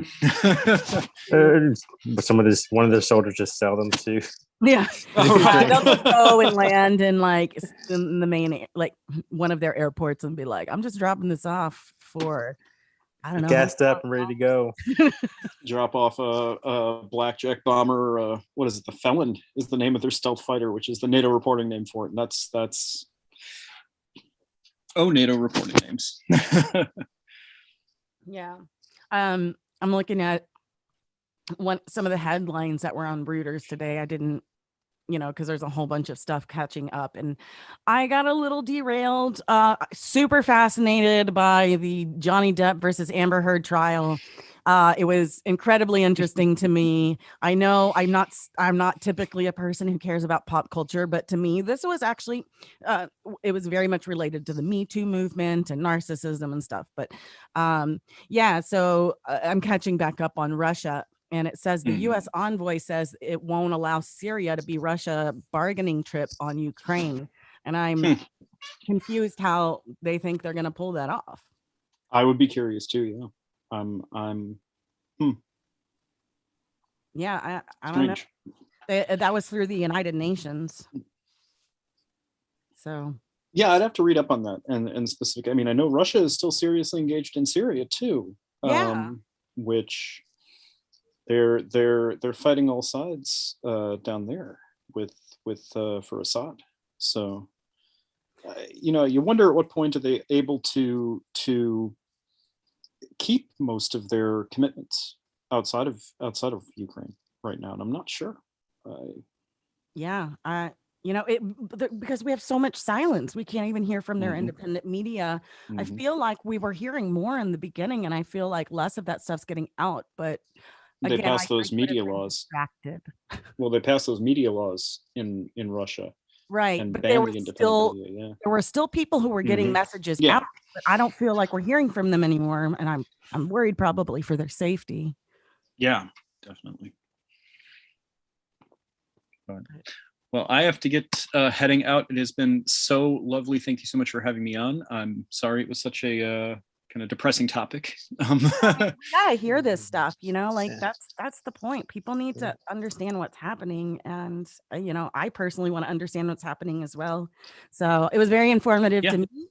One of their soldiers just sell them to. Yeah. They'll just go and land in like in the main, like one of their airports and be like, I'm just dropping this off for, I don't know. Gassed up and ready to go. Drop off a blackjack bomber. What is it? The Felon is the name of their stealth fighter, which is the NATO reporting name for it. And that's NATO reporting names. Yeah. I'm looking at some of the headlines that were on Reuters today. I didn't, because there's a whole bunch of stuff catching up and I got a little derailed, super fascinated by the Johnny Depp versus Amber Heard trial. It was incredibly interesting to me. I know I'm not typically a person who cares about pop culture, but to me, this was actually, it was very much related to the Me Too movement and narcissism and stuff. But so I'm catching back up on Russia. And it says the U.S. envoy says it won't allow Syria to be Russia bargaining trip on Ukraine. And I'm confused how they think they're going to pull that off. I would be curious too. Yeah. Yeah, I don't know. That was through the United Nations. So Yeah, I'd have to read up on that and specific. I mean, I know Russia is still seriously engaged in Syria too. Yeah. Which they're fighting all sides down there with for Assad. So you wonder at what point are they able to keep most of their commitments outside of Ukraine right now, and I'm not sure. Because we have so much silence, we can't even hear from their Mhm. independent media. I Mhm. feel like we were hearing more in the beginning, and I feel like less of that stuff's getting out. But They again, passed those could have media been laws. distracted. Well, they passed those media laws in Russia Right, and but there banned were the independent still media. Yeah. there were still people who were getting Mhm. messages Yeah. out, but I don't feel like we're hearing from them anymore, and I'm worried probably for their safety. Yeah, definitely. But, well, I have to get heading out. It has been so lovely. Thank you so much for having me on. I'm sorry it was such a kind of depressing topic. We gotta hear this stuff, like that's the point. People need to understand what's happening, and I personally want to understand what's happening as well. So it was very informative Yeah. to me,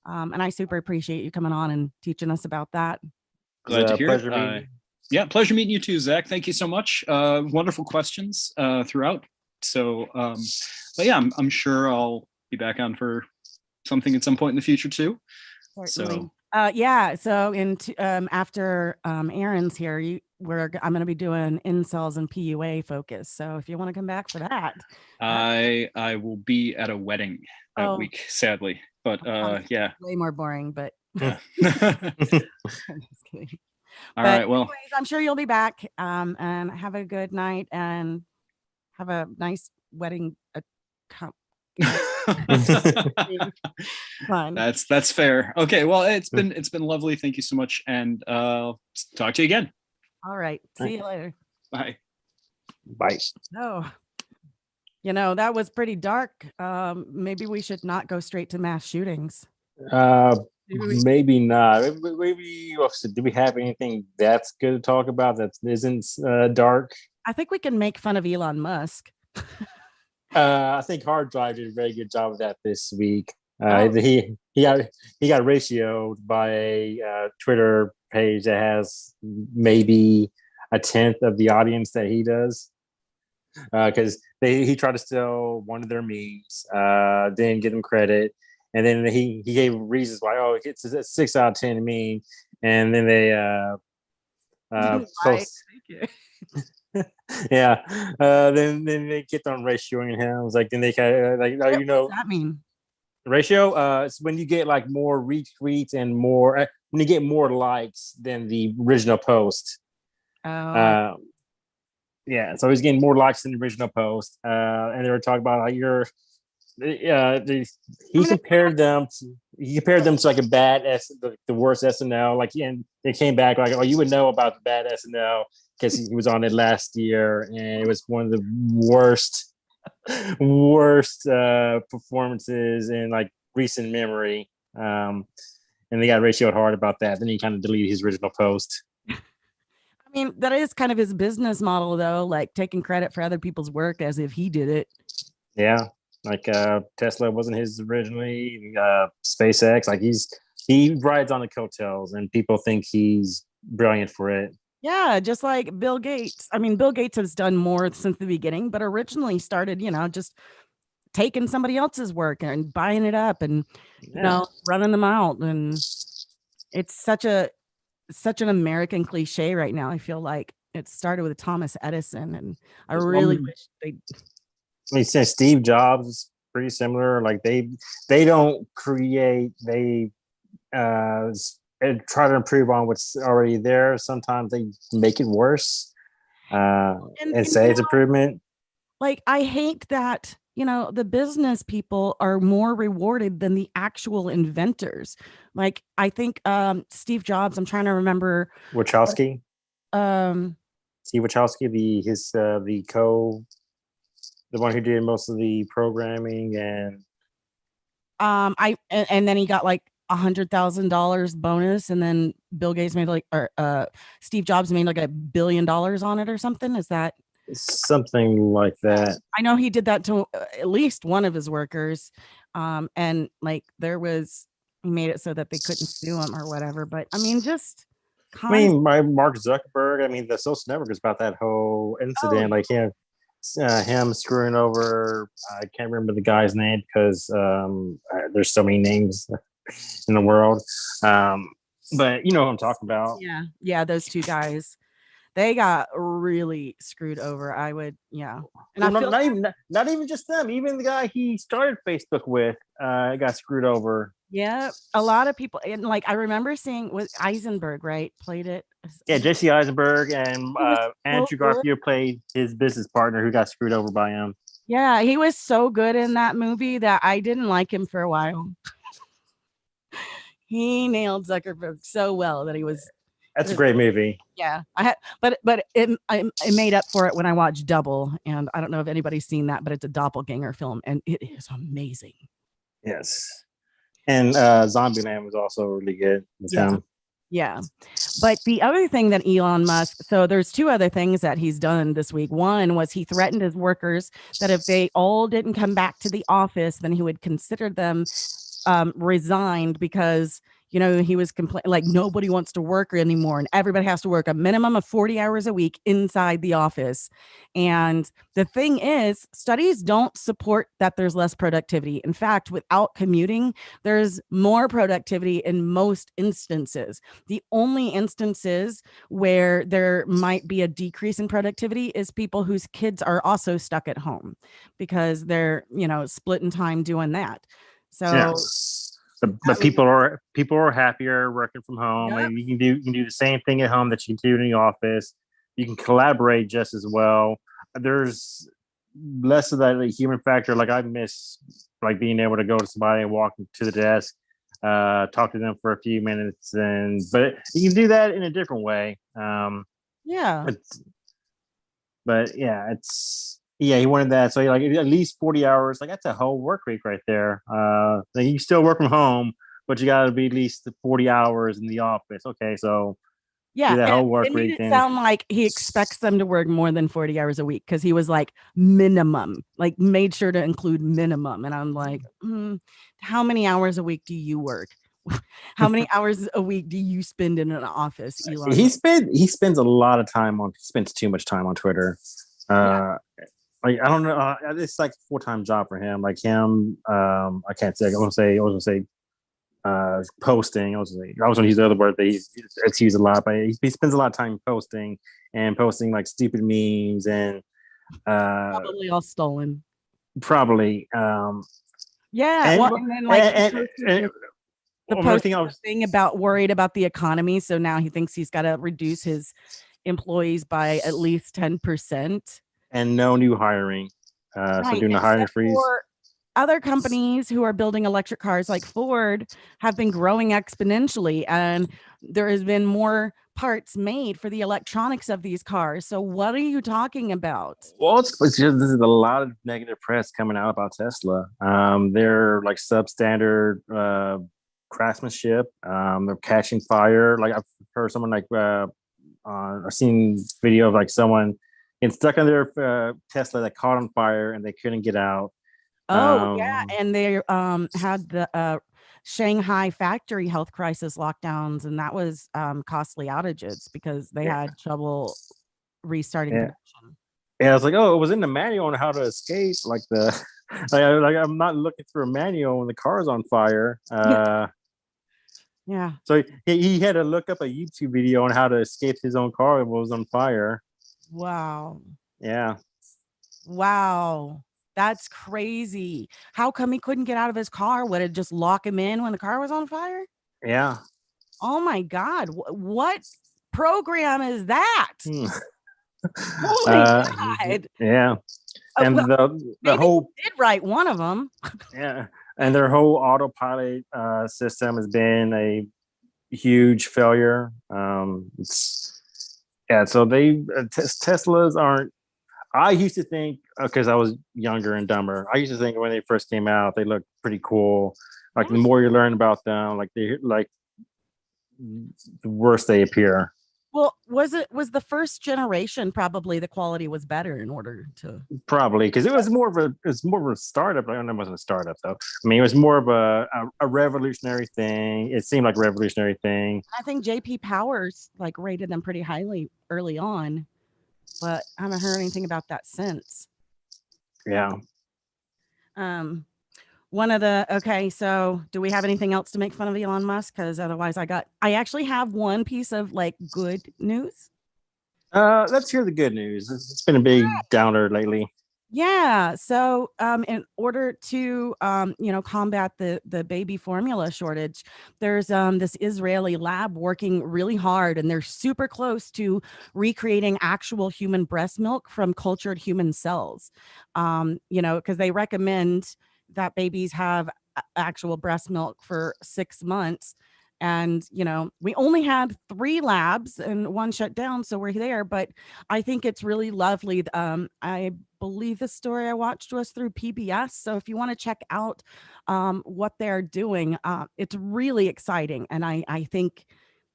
and I super appreciate you coming on and teaching us about that. Glad to hear pleasure it. meeting you. Yeah, pleasure meeting you too, Zach. Thank you so much. Wonderful questions throughout. So, but yeah, I'm sure I'll be back on for something at some point in the future too. Certainly. So, So after Aaron's here, I'm going to be doing incels and PUA focus. So if you want to come back for that, I will be at a wedding that week, sadly. But yeah, way more boring. But yeah. I'm just kidding. All right. Well, anyways, I'm sure you'll be back. And have a good night and have a nice wedding. Fun. That's fair. Okay. Well, it's been lovely. Thank you so much, and talk to you again. All right. See you later. Bye. Bye. Oh, that was pretty dark. Maybe we should not go straight to mass shootings. Maybe not. Maybe do we have anything that's good to talk about that isn't dark? I think we can make fun of Elon Musk. I think Hard Drive did a very good job of that this week. He got ratioed by a Twitter page that has maybe a tenth of the audience that he does. Because he tried to steal one of their memes, didn't give them credit, and then he gave reasons why. Oh, it's a 6 out of 10 meme, and then they post. Yeah. Then they kept on ratioing him. I was like, then they kind of like, what does that mean? Ratio. It's when you get like more retweets and more when you get more likes than the original post. Oh. Yeah. So he's getting more likes than the original post. And they were talking about like he compared them to like a bad the worst SNL. Like, and they came back like, oh, you would know about the bad SNL because he was on it last year, and it was one of the worst performances in like recent memory. And they got ratioed hard about that. Then he kind of deleted his original post. I mean, that is kind of his business model, though, like taking credit for other people's work as if he did it. Yeah, like Tesla wasn't his originally. SpaceX, like he rides on the coattails, and people think he's brilliant for it. Yeah, just like Bill Gates. I mean, Bill Gates has done more since the beginning, but originally started, just taking somebody else's work and buying it up and, running them out. And it's such an American cliche right now. I feel like it started with Thomas Edison, and I really wish they. He said Steve Jobs is pretty similar. Like they don't create, they try to improve on what's already there. Sometimes they make it worse and say it's improvement. Like, I hate that, the business people are more rewarded than the actual inventors. Like, I think Steve Jobs, I'm trying to remember. Wachowski. Steve Wachowski, the one who did most of the programming and and then he got like $100,000 bonus, and then Bill Gates made Steve Jobs made like $1 billion on it or something. Is that? Something like that. I know he did that to at least one of his workers. And like he made it so that they couldn't sue him or whatever. But I mean, just by Mark Zuckerberg, the social network is about that whole incident, like him screwing over. I can't remember the guy's name because there's so many names in the world. But you know what I'm talking about. Yeah, those two guys. They got really screwed over. And not even just them. Even the guy he started Facebook with got screwed over. Yeah, a lot of people, and like I remember seeing with Eisenberg, right? Played it. Yeah, Jesse Eisenberg and Andrew Garfield played his business partner who got screwed over by him. Yeah, he was so good in that movie that I didn't like him for a while. He nailed Zuckerberg so well that he was. That's a great movie. Yeah, but it made up for it when I watched Double, and I don't know if anybody's seen that, but it's a doppelganger film, and it is amazing. Yes, and Zombieland was also really good. Yeah, but the other thing that Elon Musk, so there's two other things that he's done this week. One was he threatened his workers that if they all didn't come back to the office, then he would consider them resigned because he was like nobody wants to work anymore and everybody has to work a minimum of 40 hours a week inside the office. And the thing is, studies don't support that there's less productivity. In fact, without commuting, there's more productivity in most instances. The only instances where there might be a decrease in productivity is people whose kids are also stuck at home because they're, splitting time doing that. So but people are happier working from home. Yep. You can do the same thing at home that you can do in the office. You can collaborate just as well. There's less of that human factor. Like I miss being able to go to somebody and walk to the desk, talk to them for a few minutes, but you can do that in a different way. He wanted that. So at least 40 hours, that's a whole work week right there. You still work from home, but you got to be at least 40 hours in the office. Okay, so that whole work it week. Made it sound like he expects them to work more than 40 hours a week because he was like minimum, made sure to include minimum. And I'm like, how many hours a week do you work? How many hours a week do you spend in an office, Elon? He spends a lot of time he spends too much time on Twitter. I don't know. It's like a full-time job for him. I can't say. I was gonna say posting. I was gonna use the other word that it's used a lot, but he spends a lot of time posting stupid memes and probably all stolen. Probably. And then the thing about worried about the economy. So now he thinks he's got to reduce his employees by at least 10%. And no new hiring. So doing the hiring freeze. Other companies who are building electric cars like Ford have been growing exponentially, and there has been more parts made for the electronics of these cars. So what are you talking about? Well, it's just, this is a lot of negative press coming out about Tesla. They're substandard craftsmanship. They're catching fire. I've heard someone I've seen video of someone and stuck on their Tesla that caught on fire and they couldn't get out. And they had the Shanghai factory health crisis lockdowns, and that was costly outages because they had trouble restarting production. Yeah, I was like, it was in the manual on how to escape. I'm not looking through a manual when the car's on fire. So he had to look up a YouTube video on how to escape his own car when it was on fire. Wow. Yeah. Wow. That's crazy. How come he couldn't get out of his car? Would it just lock him in when the car was on fire? Yeah. Oh my God. What program is that? Oh my God. Yeah. And the whole did write one of them. Yeah. And their whole autopilot system has been a huge failure. So Teslas aren't. I used to think, because I was younger and dumber, I used to think when they first came out, they looked pretty cool. The more you learn about them, the worse they appear. Well, was the first generation probably the quality was better in order to Probably because it was more of a startup. I don't know, it wasn't a startup though. I mean, it was more of a revolutionary thing. It seemed like a revolutionary thing. I think JP Powers like rated them pretty highly early on, but I haven't heard anything about that since. Yeah. Um One of the okay, so do we have anything else to make fun of Elon Musk? Because otherwise, I actually have one piece of like good news. Let's hear the good news. It's been a big downer lately. Yeah. So, in order to, combat the baby formula shortage, there's this Israeli lab working really hard, and they're super close to recreating actual human breast milk from cultured human cells. Because they recommend that babies have actual breast milk for 6 months. And, we only had 3 labs and one shut down. So we're there. But I think it's really lovely. I believe the story I watched was through PBS. So if you want to check out what they're doing, it's really exciting. And I think,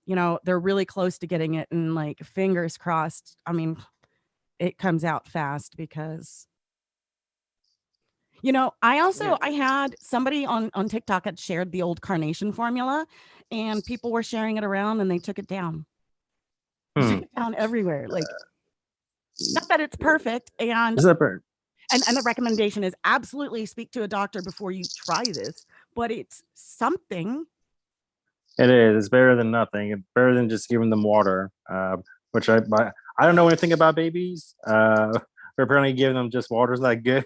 they're really close to getting it, and like fingers crossed. I mean, it comes out fast because I had somebody on TikTok had shared the old carnation formula, and people were sharing it around, and they took it down. They took it down everywhere. Like, not that it's perfect, and the recommendation is absolutely speak to a doctor before you try this, but it's something. It is. It's better than nothing. It's better than just giving them water, which I don't know anything about babies. But apparently giving them just water is not good.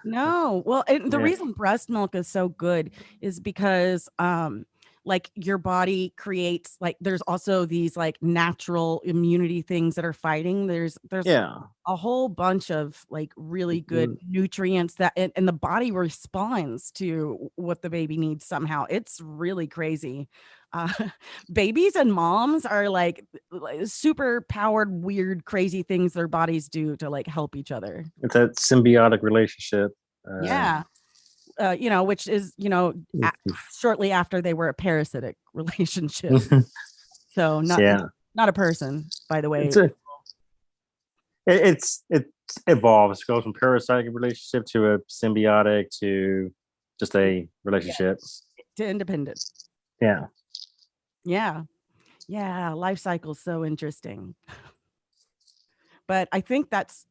No. Well, and the Yeah. reason breast milk is so good is because like your body creates, like, there's also these like natural immunity things that are fighting. There's Yeah. a whole bunch of like really good nutrients that and the body responds to what the baby needs somehow. It's really crazy. Uh, Babies and moms are like super powered, weird, crazy things their bodies do to like help each other. It's that symbiotic relationship. Yeah. Which is, shortly after they were a parasitic relationship. So not a person, by the way. It evolves. It goes from parasitic relationship to a symbiotic to just a relationship. To independent. Yeah. Yeah. Yeah. Life cycle's so interesting. But I think that's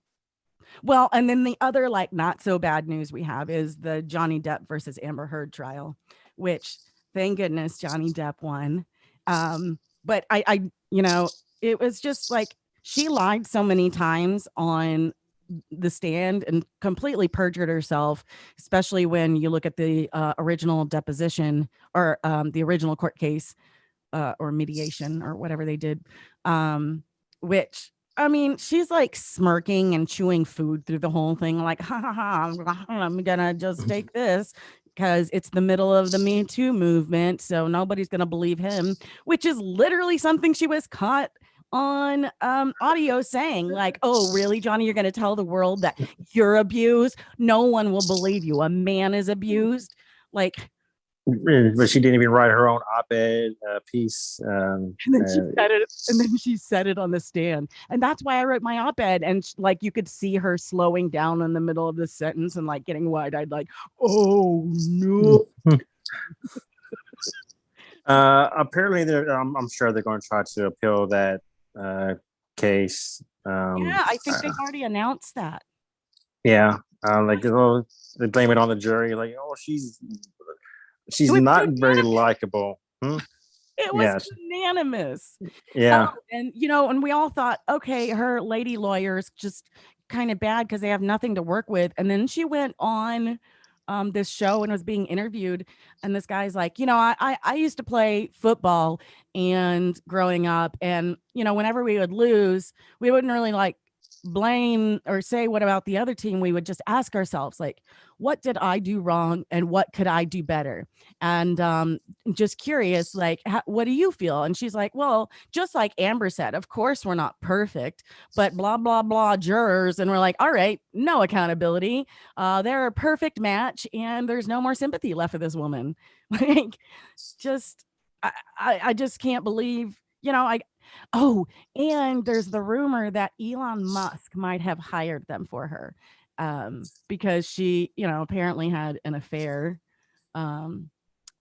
well, and then the other like not so bad news we have is the Johnny Depp versus Amber Heard trial, which thank goodness Johnny Depp won. But it was just like she lied so many times on the stand and completely perjured herself, especially when you look at the original deposition or the original court case or mediation or whatever they did, which I mean, she's like smirking and chewing food through the whole thing, like, ha ha ha, I'm gonna just take this because it's the middle of the Me Too movement. So nobody's gonna believe him, which is literally something she was caught on audio saying, like, oh, really, Johnny, you're gonna tell the world that you're abused? No one will believe you. A man is abused. Like, but she didn't even write her own op-ed piece. And then she said it on the stand, and that's why I wrote my op-ed. And like you could see her slowing down in the middle of the sentence and like getting wide-eyed, like, oh no. Apparently, I'm sure they're going to try to appeal that case. Yeah, I think they've already announced that. Yeah, they blame it on the jury, like, oh, she's not very likable. It was unanimous. Yeah. And we all thought, okay, her lady lawyer's just kind of bad because they have nothing to work with. And then she went on this show and was being interviewed, and this guy's like, I used to play football and growing up, and whenever we would lose, we wouldn't really like blame or say what about the other team. We would just ask ourselves, like, what did I do wrong and what could I do better? And just curious, like, what do you feel? And she's like, well, just like Amber said, of course we're not perfect, but blah blah blah jurors. And we're like, all right, no accountability. They're a perfect match, and there's no more sympathy left for this woman. Like, just I just can't believe, Oh, and there's the rumor that Elon Musk might have hired them for her, because she, apparently had an affair,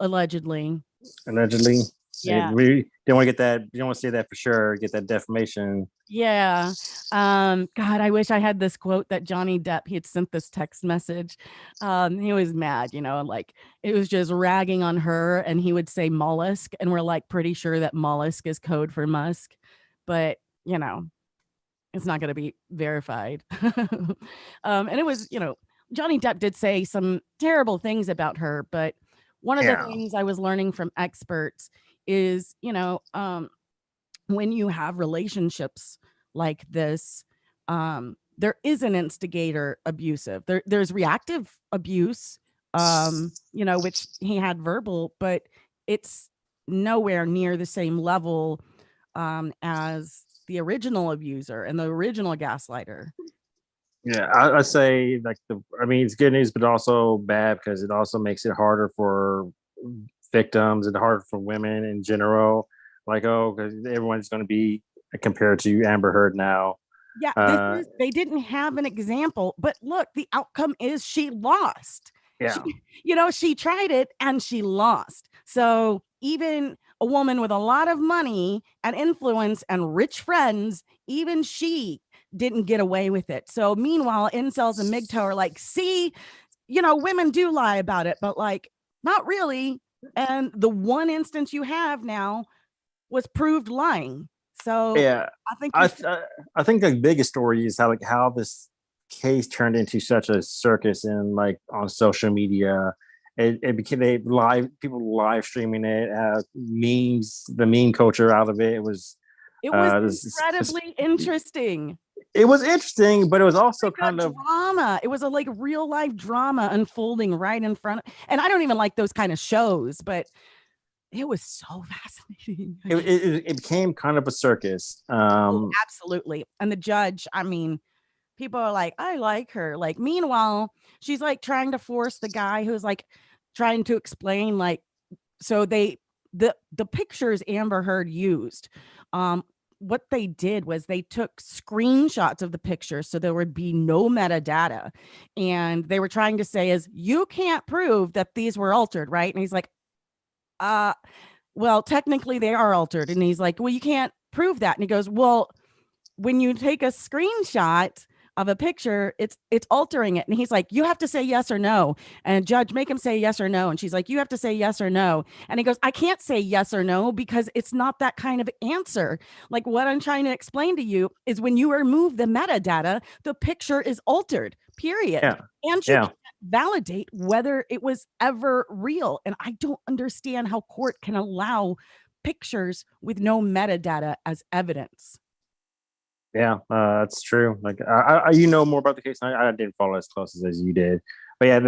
allegedly. Allegedly. Yeah. We don't want to get that. You don't want to say that for sure. Get that defamation. Yeah. God, I wish I had this quote that Johnny Depp, he had sent this text message. He was mad, like it was just ragging on her, and he would say mollusk, and we're like pretty sure that mollusk is code for Musk, but it's not going to be verified. And it was, Johnny Depp did say some terrible things about her, but one of the things I was learning from experts is, when you have relationships like this, there is an instigator abusive. There's reactive abuse, which he had verbal, but it's nowhere near the same level as the original abuser and the original gaslighter. Yeah, I say it's good news, but also bad because it also makes it harder for victims and harder for women in general. Because everyone's going to be compared to Amber Heard now. Yeah, they didn't have an example, but look, the outcome is she lost. Yeah. She tried it and she lost. So even a woman with a lot of money and influence and rich friends, even she didn't get away with it. So meanwhile, incels and MGTOW are like, see, women do lie about it, but like, not really. And the one instance you have now was proved lying. So yeah, I think the biggest story is how this case turned into such a circus and on social media. It became people live streaming it, memes, the meme culture out of it. It was incredibly interesting. It was interesting, but it was also kind of drama. It was a real life drama unfolding right in front of, and I don't even like those kind of shows, but it was so fascinating. It became kind of a circus. Absolutely. And the judge, people are like, I like her. Meanwhile, she's trying to force the guy who's trying to explain, so the pictures Amber Heard used, what they did was they took screenshots of the picture so there would be no metadata. And they were trying to say you can't prove that these were altered, right? And he's like, well, technically they are altered. And he's like, well, you can't prove that. And he goes, well, when you take a screenshot of a picture, it's altering it. And he's like, you have to say yes or no. And judge, make him say yes or no. And she's like, you have to say yes or no. And he goes, I can't say yes or no because it's not that kind of answer. What I'm trying to explain to you is when you remove the metadata, the picture is altered, period. Yeah. And you can't validate whether it was ever real. And I don't understand how court can allow pictures with no metadata as evidence. Yeah, that's true. I more about the case. I didn't follow as close as you did, but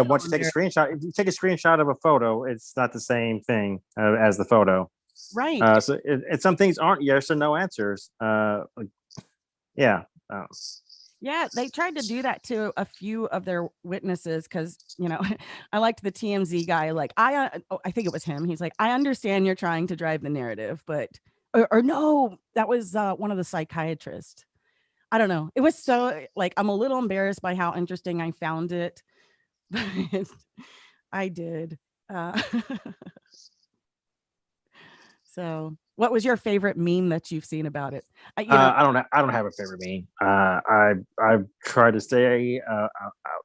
once you take a screenshot, if you take a screenshot of a photo, it's not the same thing as the photo, right? So some things aren't yes or no answers. Yeah, they tried to do that to a few of their witnesses because I liked the TMZ guy. I think it was him. He's like, I understand you're trying to drive the narrative, but. Or no, that was one of the psychiatrists. I don't know. It was so I'm a little embarrassed by how interesting I found it, but I did. So, what was your favorite meme that you've seen about it? I don't have a favorite meme. I've tried to stay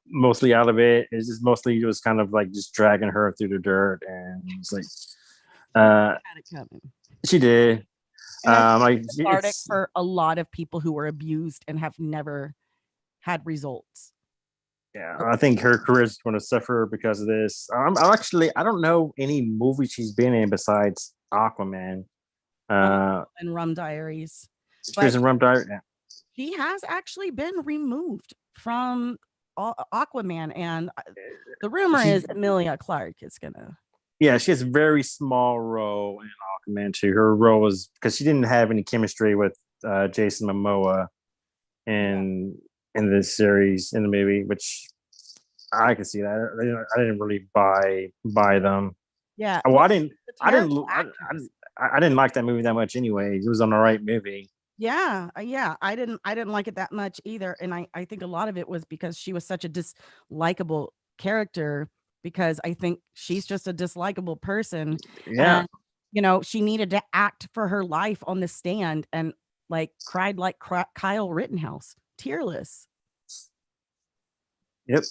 mostly out of it. It's just mostly just kind of just dragging her through the dirt, and it's had it coming. She did. Cathartic for a lot of people who were abused and have never had results. Yeah, I think her career is going to suffer because of this. I don't know any movie she's been in besides Aquaman. And Rum Diaries. She's in Rum Diaries. Yeah. She has actually been removed from Aquaman, and the rumor is Emilia Clarke is gonna. Yeah, she has a very small role in Aquaman too. Her role was because she didn't have any chemistry with Jason Momoa in this series, in the movie, which I can see that. I didn't really buy them. Yeah. Well, I I didn't like that movie that much anyway. It was an alright movie. Yeah, yeah. I didn't like it that much either. And I think a lot of it was because she was such a dislikable character, because I think she's just a dislikable person. Yeah. And she needed to act for her life on the stand, and like cried like Kyle Rittenhouse, tearless. Yep.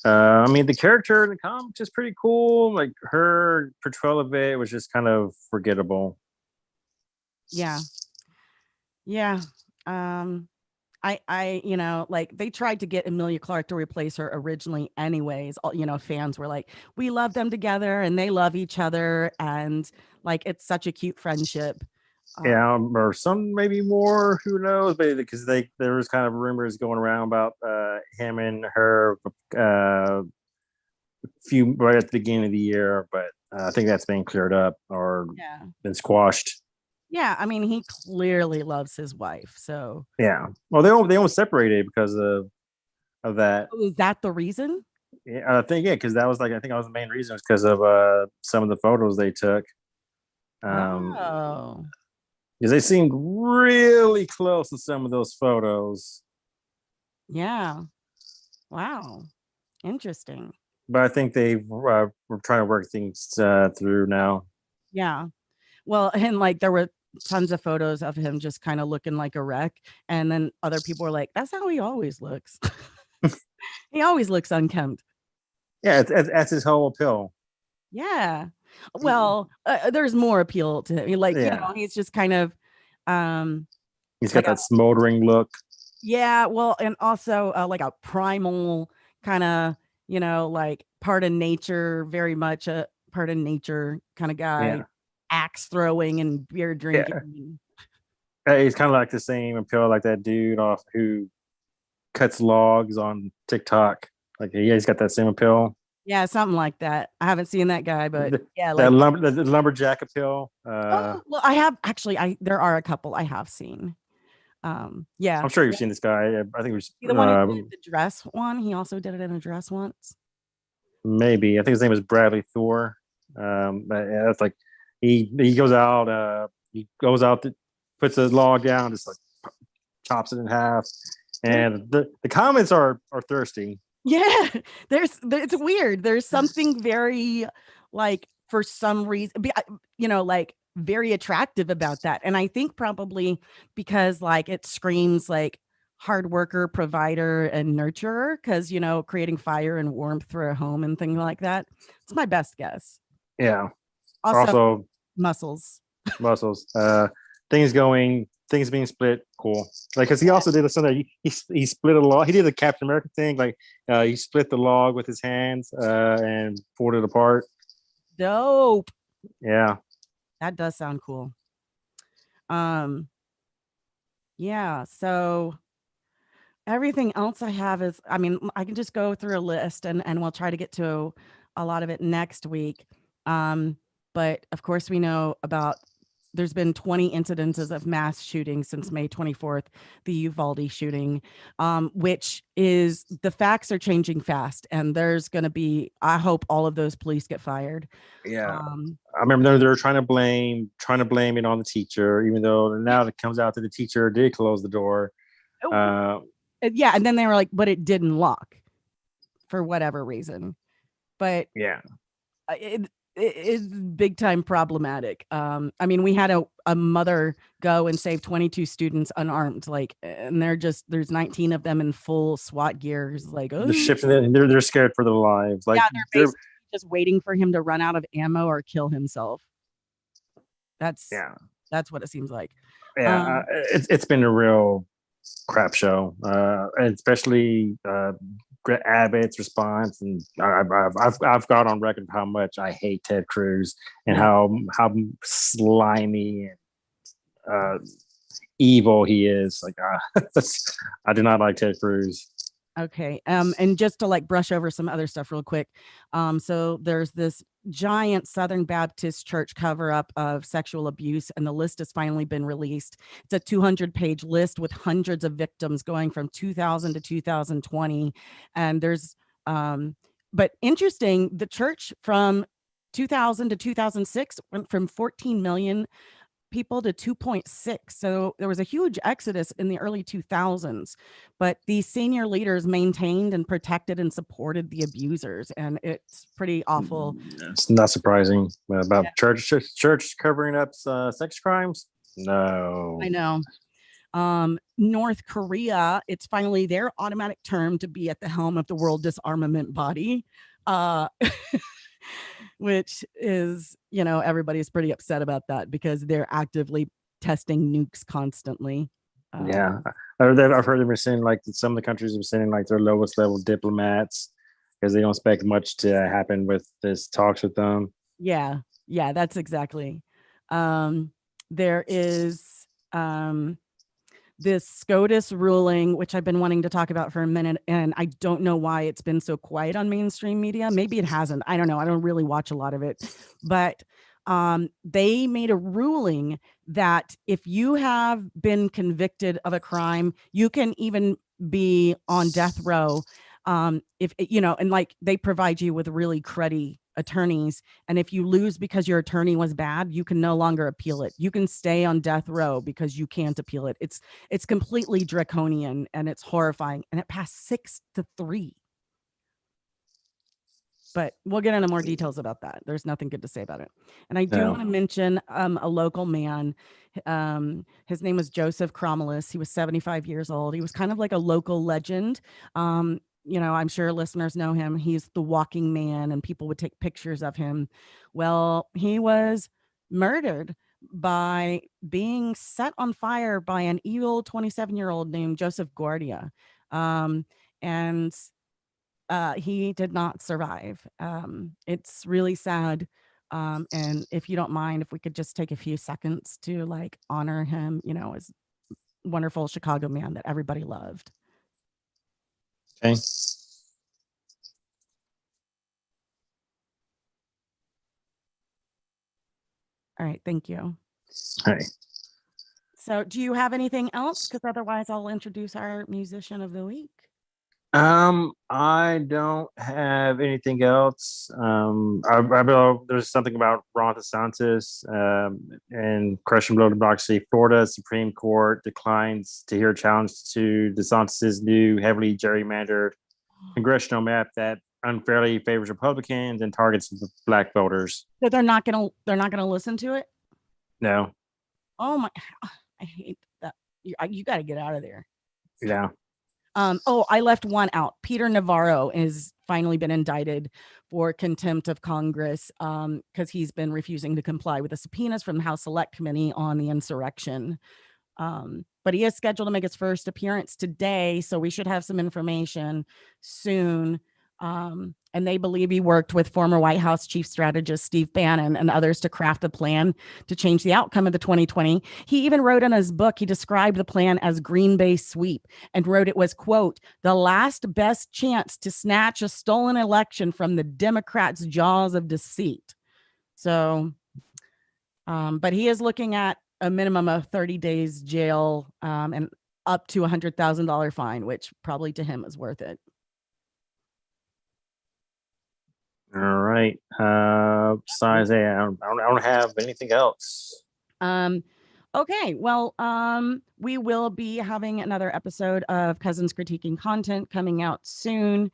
I mean, the character in the comics is pretty cool. Like her portrayal of it was just kind of forgettable. Yeah. Yeah. I like they tried to get Emilia Clarke to replace her originally anyways. Fans were like, we love them together and they love each other, and like it's such a cute friendship. Yeah, or some maybe more, who knows? But because there was kind of rumors going around about him and her few right at the beginning of the year, but I think that's been cleared up or Yeah. been squashed. Yeah, I mean, he clearly loves his wife, so. Yeah. Well, they almost separated because of that. Oh, is that the reason? Yeah, I think because that was I think that was the main reason, was because of some of the photos they took. Oh. Because they seemed really close in some of those photos. Yeah. Wow. Interesting. But I think they were trying to work things through now. Yeah. Well, and like there were tons of photos of him just kind of looking like a wreck, and then other people were like, that's how he always looks. He always looks unkempt. Yeah, that's his whole appeal. Yeah. Well, there's more appeal to him. Like, Yeah. He's just kind of he's got that smoldering look. Yeah, well, and also like a primal kind of, like part of nature, very much a part of nature kind of guy. Yeah. Axe throwing and beer drinking. Yeah. He's kind of like the same appeal like that dude off who cuts logs on TikTok. Like, yeah, he's got that same appeal. Yeah, something like that. I haven't seen that guy, but yeah, like the lumberjack appeal. Well, I have actually. There are a couple I have seen. Yeah, I'm sure you've seen this guy. I think it was the one who did the dress one. He also did it in a dress once. Maybe I think his name was Bradley Thor. But yeah, that's like he goes out. He goes out, puts a log down, just like chops it in half, and the comments are thirsty. Yeah, it's weird. There's something very like for some reason, like very attractive about that. And I think probably because like it screams like hard worker, provider, and nurturer, because creating fire and warmth for a home and things like that. It's my best guess. Yeah. Also muscles. Things being split, cool. Like, because he also did something. He split a log. He did the Captain America thing. Like, he split the log with his hands and pulled it apart. Dope. Yeah, that does sound cool. Yeah. So everything else I have is, I mean, I can just go through a list and we'll try to get to a lot of it next week. But of course, we know about. There's been 20 incidences of mass shootings since May 24th, the Uvalde shooting, which is, the facts are changing fast. And there's going to be, I hope all of those police get fired. Yeah. I remember they were trying to blame it on the teacher, even though now it comes out that the teacher did close the door. Yeah. And then they were like, but it didn't lock for whatever reason. But yeah, it is big time problematic. I mean, we had a mother go and save 22 students unarmed, like, and there's 19 of them in full SWAT gears, like, oh. They're scared for their lives. Like, yeah, they're basically just waiting for him to run out of ammo or kill himself. That's what it seems like. Yeah, it's been a real crap show, and especially Abbott's response, and I've got on record how much I hate Ted Cruz and how slimy and evil he is. Like, I do not like Ted Cruz. Okay. And just to like brush over some other stuff real quick. So there's this giant Southern Baptist church cover up of sexual abuse, and the list has finally been released. It's a 200-page list with hundreds of victims going from 2000 to 2020. And there's, but interesting, the church from 2000 to 2006 went from 14 million people to 2.6. So there was a huge exodus in the early 2000s, but these senior leaders maintained and protected and supported the abusers. And it's pretty awful. It's not surprising about Yeah. church covering up sex crimes. No, I know. North Korea, it's finally their automatic term to be at the helm of the world disarmament body. Which is, everybody's pretty upset about that because they're actively testing nukes constantly. Yeah, I've heard them saying like some of the countries are sending like their lowest level diplomats because they don't expect much to happen with this talks with them. Yeah, that's exactly. There is this SCOTUS ruling, which I've been wanting to talk about for a minute, and I don't know why it's been so quiet on mainstream media. Maybe it hasn't. I don't know. I don't really watch a lot of it, but they made a ruling that if you have been convicted of a crime, you can even be on death row. If and like they provide you with really cruddy attorneys, and if you lose because your attorney was bad, you can no longer appeal it. You can stay on death row because you can't appeal it. It's completely draconian and it's horrifying, and it passed 6-3. But we'll get into more details about that. There's nothing good to say about it. And I do want to mention a local man. His name was Joseph Cromelis. He was 75 years old. He was kind of like a local legend. I'm sure listeners know him. He's the walking man and people would take pictures of him. Well, he was murdered by being set on fire by an evil 27-year-old named Joseph Gordia. And he did not survive. It's really sad. And if you don't mind, if we could just take a few seconds to like honor him, as wonderful Chicago man that everybody loved. Okay. All right. Thank you. Hey. So do you have anything else? Because otherwise I'll introduce our musician of the week. I don't have anything else. There's something about Ron DeSantis and crushing below democracy. Florida Supreme Court declines to hear a challenge to DeSantis's new heavily gerrymandered congressional map that unfairly favors Republicans and targets black voters. So they're not gonna listen to it? No. Oh my! I hate that. You got to get out of there. Yeah. I left one out. Peter Navarro has finally been indicted for contempt of Congress because he's been refusing to comply with the subpoenas from the House Select Committee on the insurrection. But he is scheduled to make his first appearance today, so we should have some information soon. And they believe he worked with former White House chief strategist Steve Bannon and others to craft a plan to change the outcome of the 2020. He even wrote in his book, he described the plan as Green Bay sweep and wrote it was, quote, the last best chance to snatch a stolen election from the Democrats' jaws of deceit. So, but he is looking at a minimum of 30 days jail and up to $100,000 fine, which probably to him is worth it. All right. Besides that, I don't have anything else. Okay. Well, we will be having another episode of Cousins Critiquing Content coming out soon.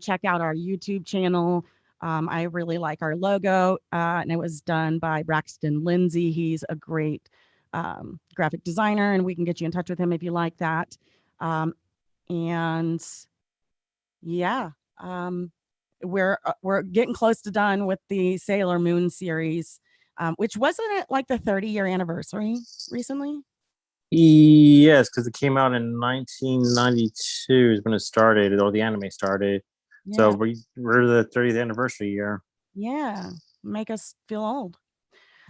Check out our YouTube channel. I really like our logo, and it was done by Braxton Lindsay. He's a great graphic designer, and we can get you in touch with him if you like that. And yeah. We're getting close to done with the Sailor Moon series, which wasn't it like the 30-year anniversary recently? Yes, because it came out in 1992 is when it started, or the anime started. Yeah. So we're the 30th anniversary year. Yeah, make us feel old.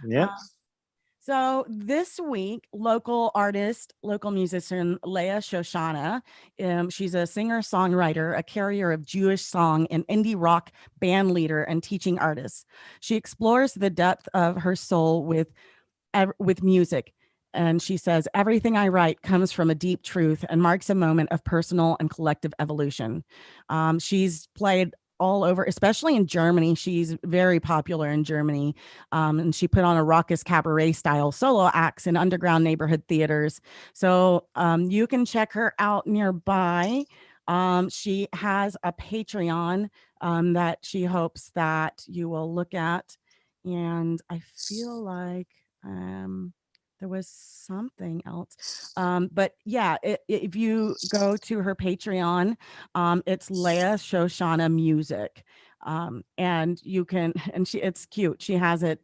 Yeah. So this week, local musician Leah Shoshana, she's a singer-songwriter, a carrier of Jewish song, an indie rock band leader, and teaching artist. She explores the depth of her soul with music. And she says, everything I write comes from a deep truth and marks a moment of personal and collective evolution. She's played all over, especially in Germany. She's very popular in Germany. And she put on a raucous cabaret style solo acts in underground neighborhood theaters. So you can check her out nearby. She has a Patreon that she hopes that you will look at. And I feel like there was something else. But yeah, if you go to her Patreon, it's Leah Shoshana Music. And you can, and it's cute. She has it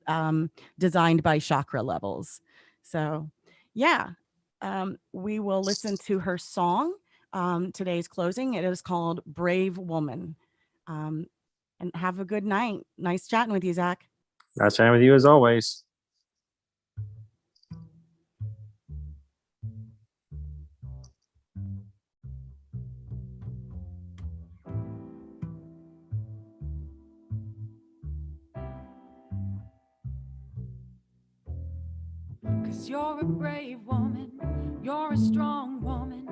designed by Chakra Levels. So yeah, we will listen to her song. Today's closing. It is called Brave Woman. And have a good night. Nice chatting with you, Zach. Nice chatting with you as always. Cause you're a brave woman, you're a strong woman,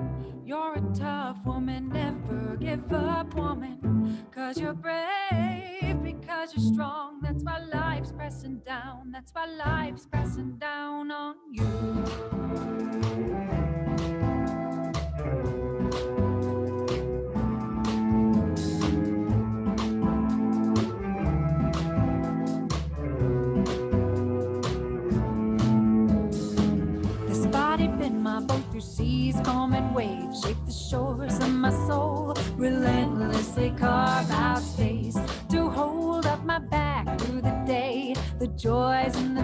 you're a tough woman, never give up woman. Cause you're brave, because you're strong, that's why life's pressing down, that's why life's pressing down on you. Through seas, calm and waves, shape the shores of my soul, relentlessly carve out space to hold up my back through the day, the joys and the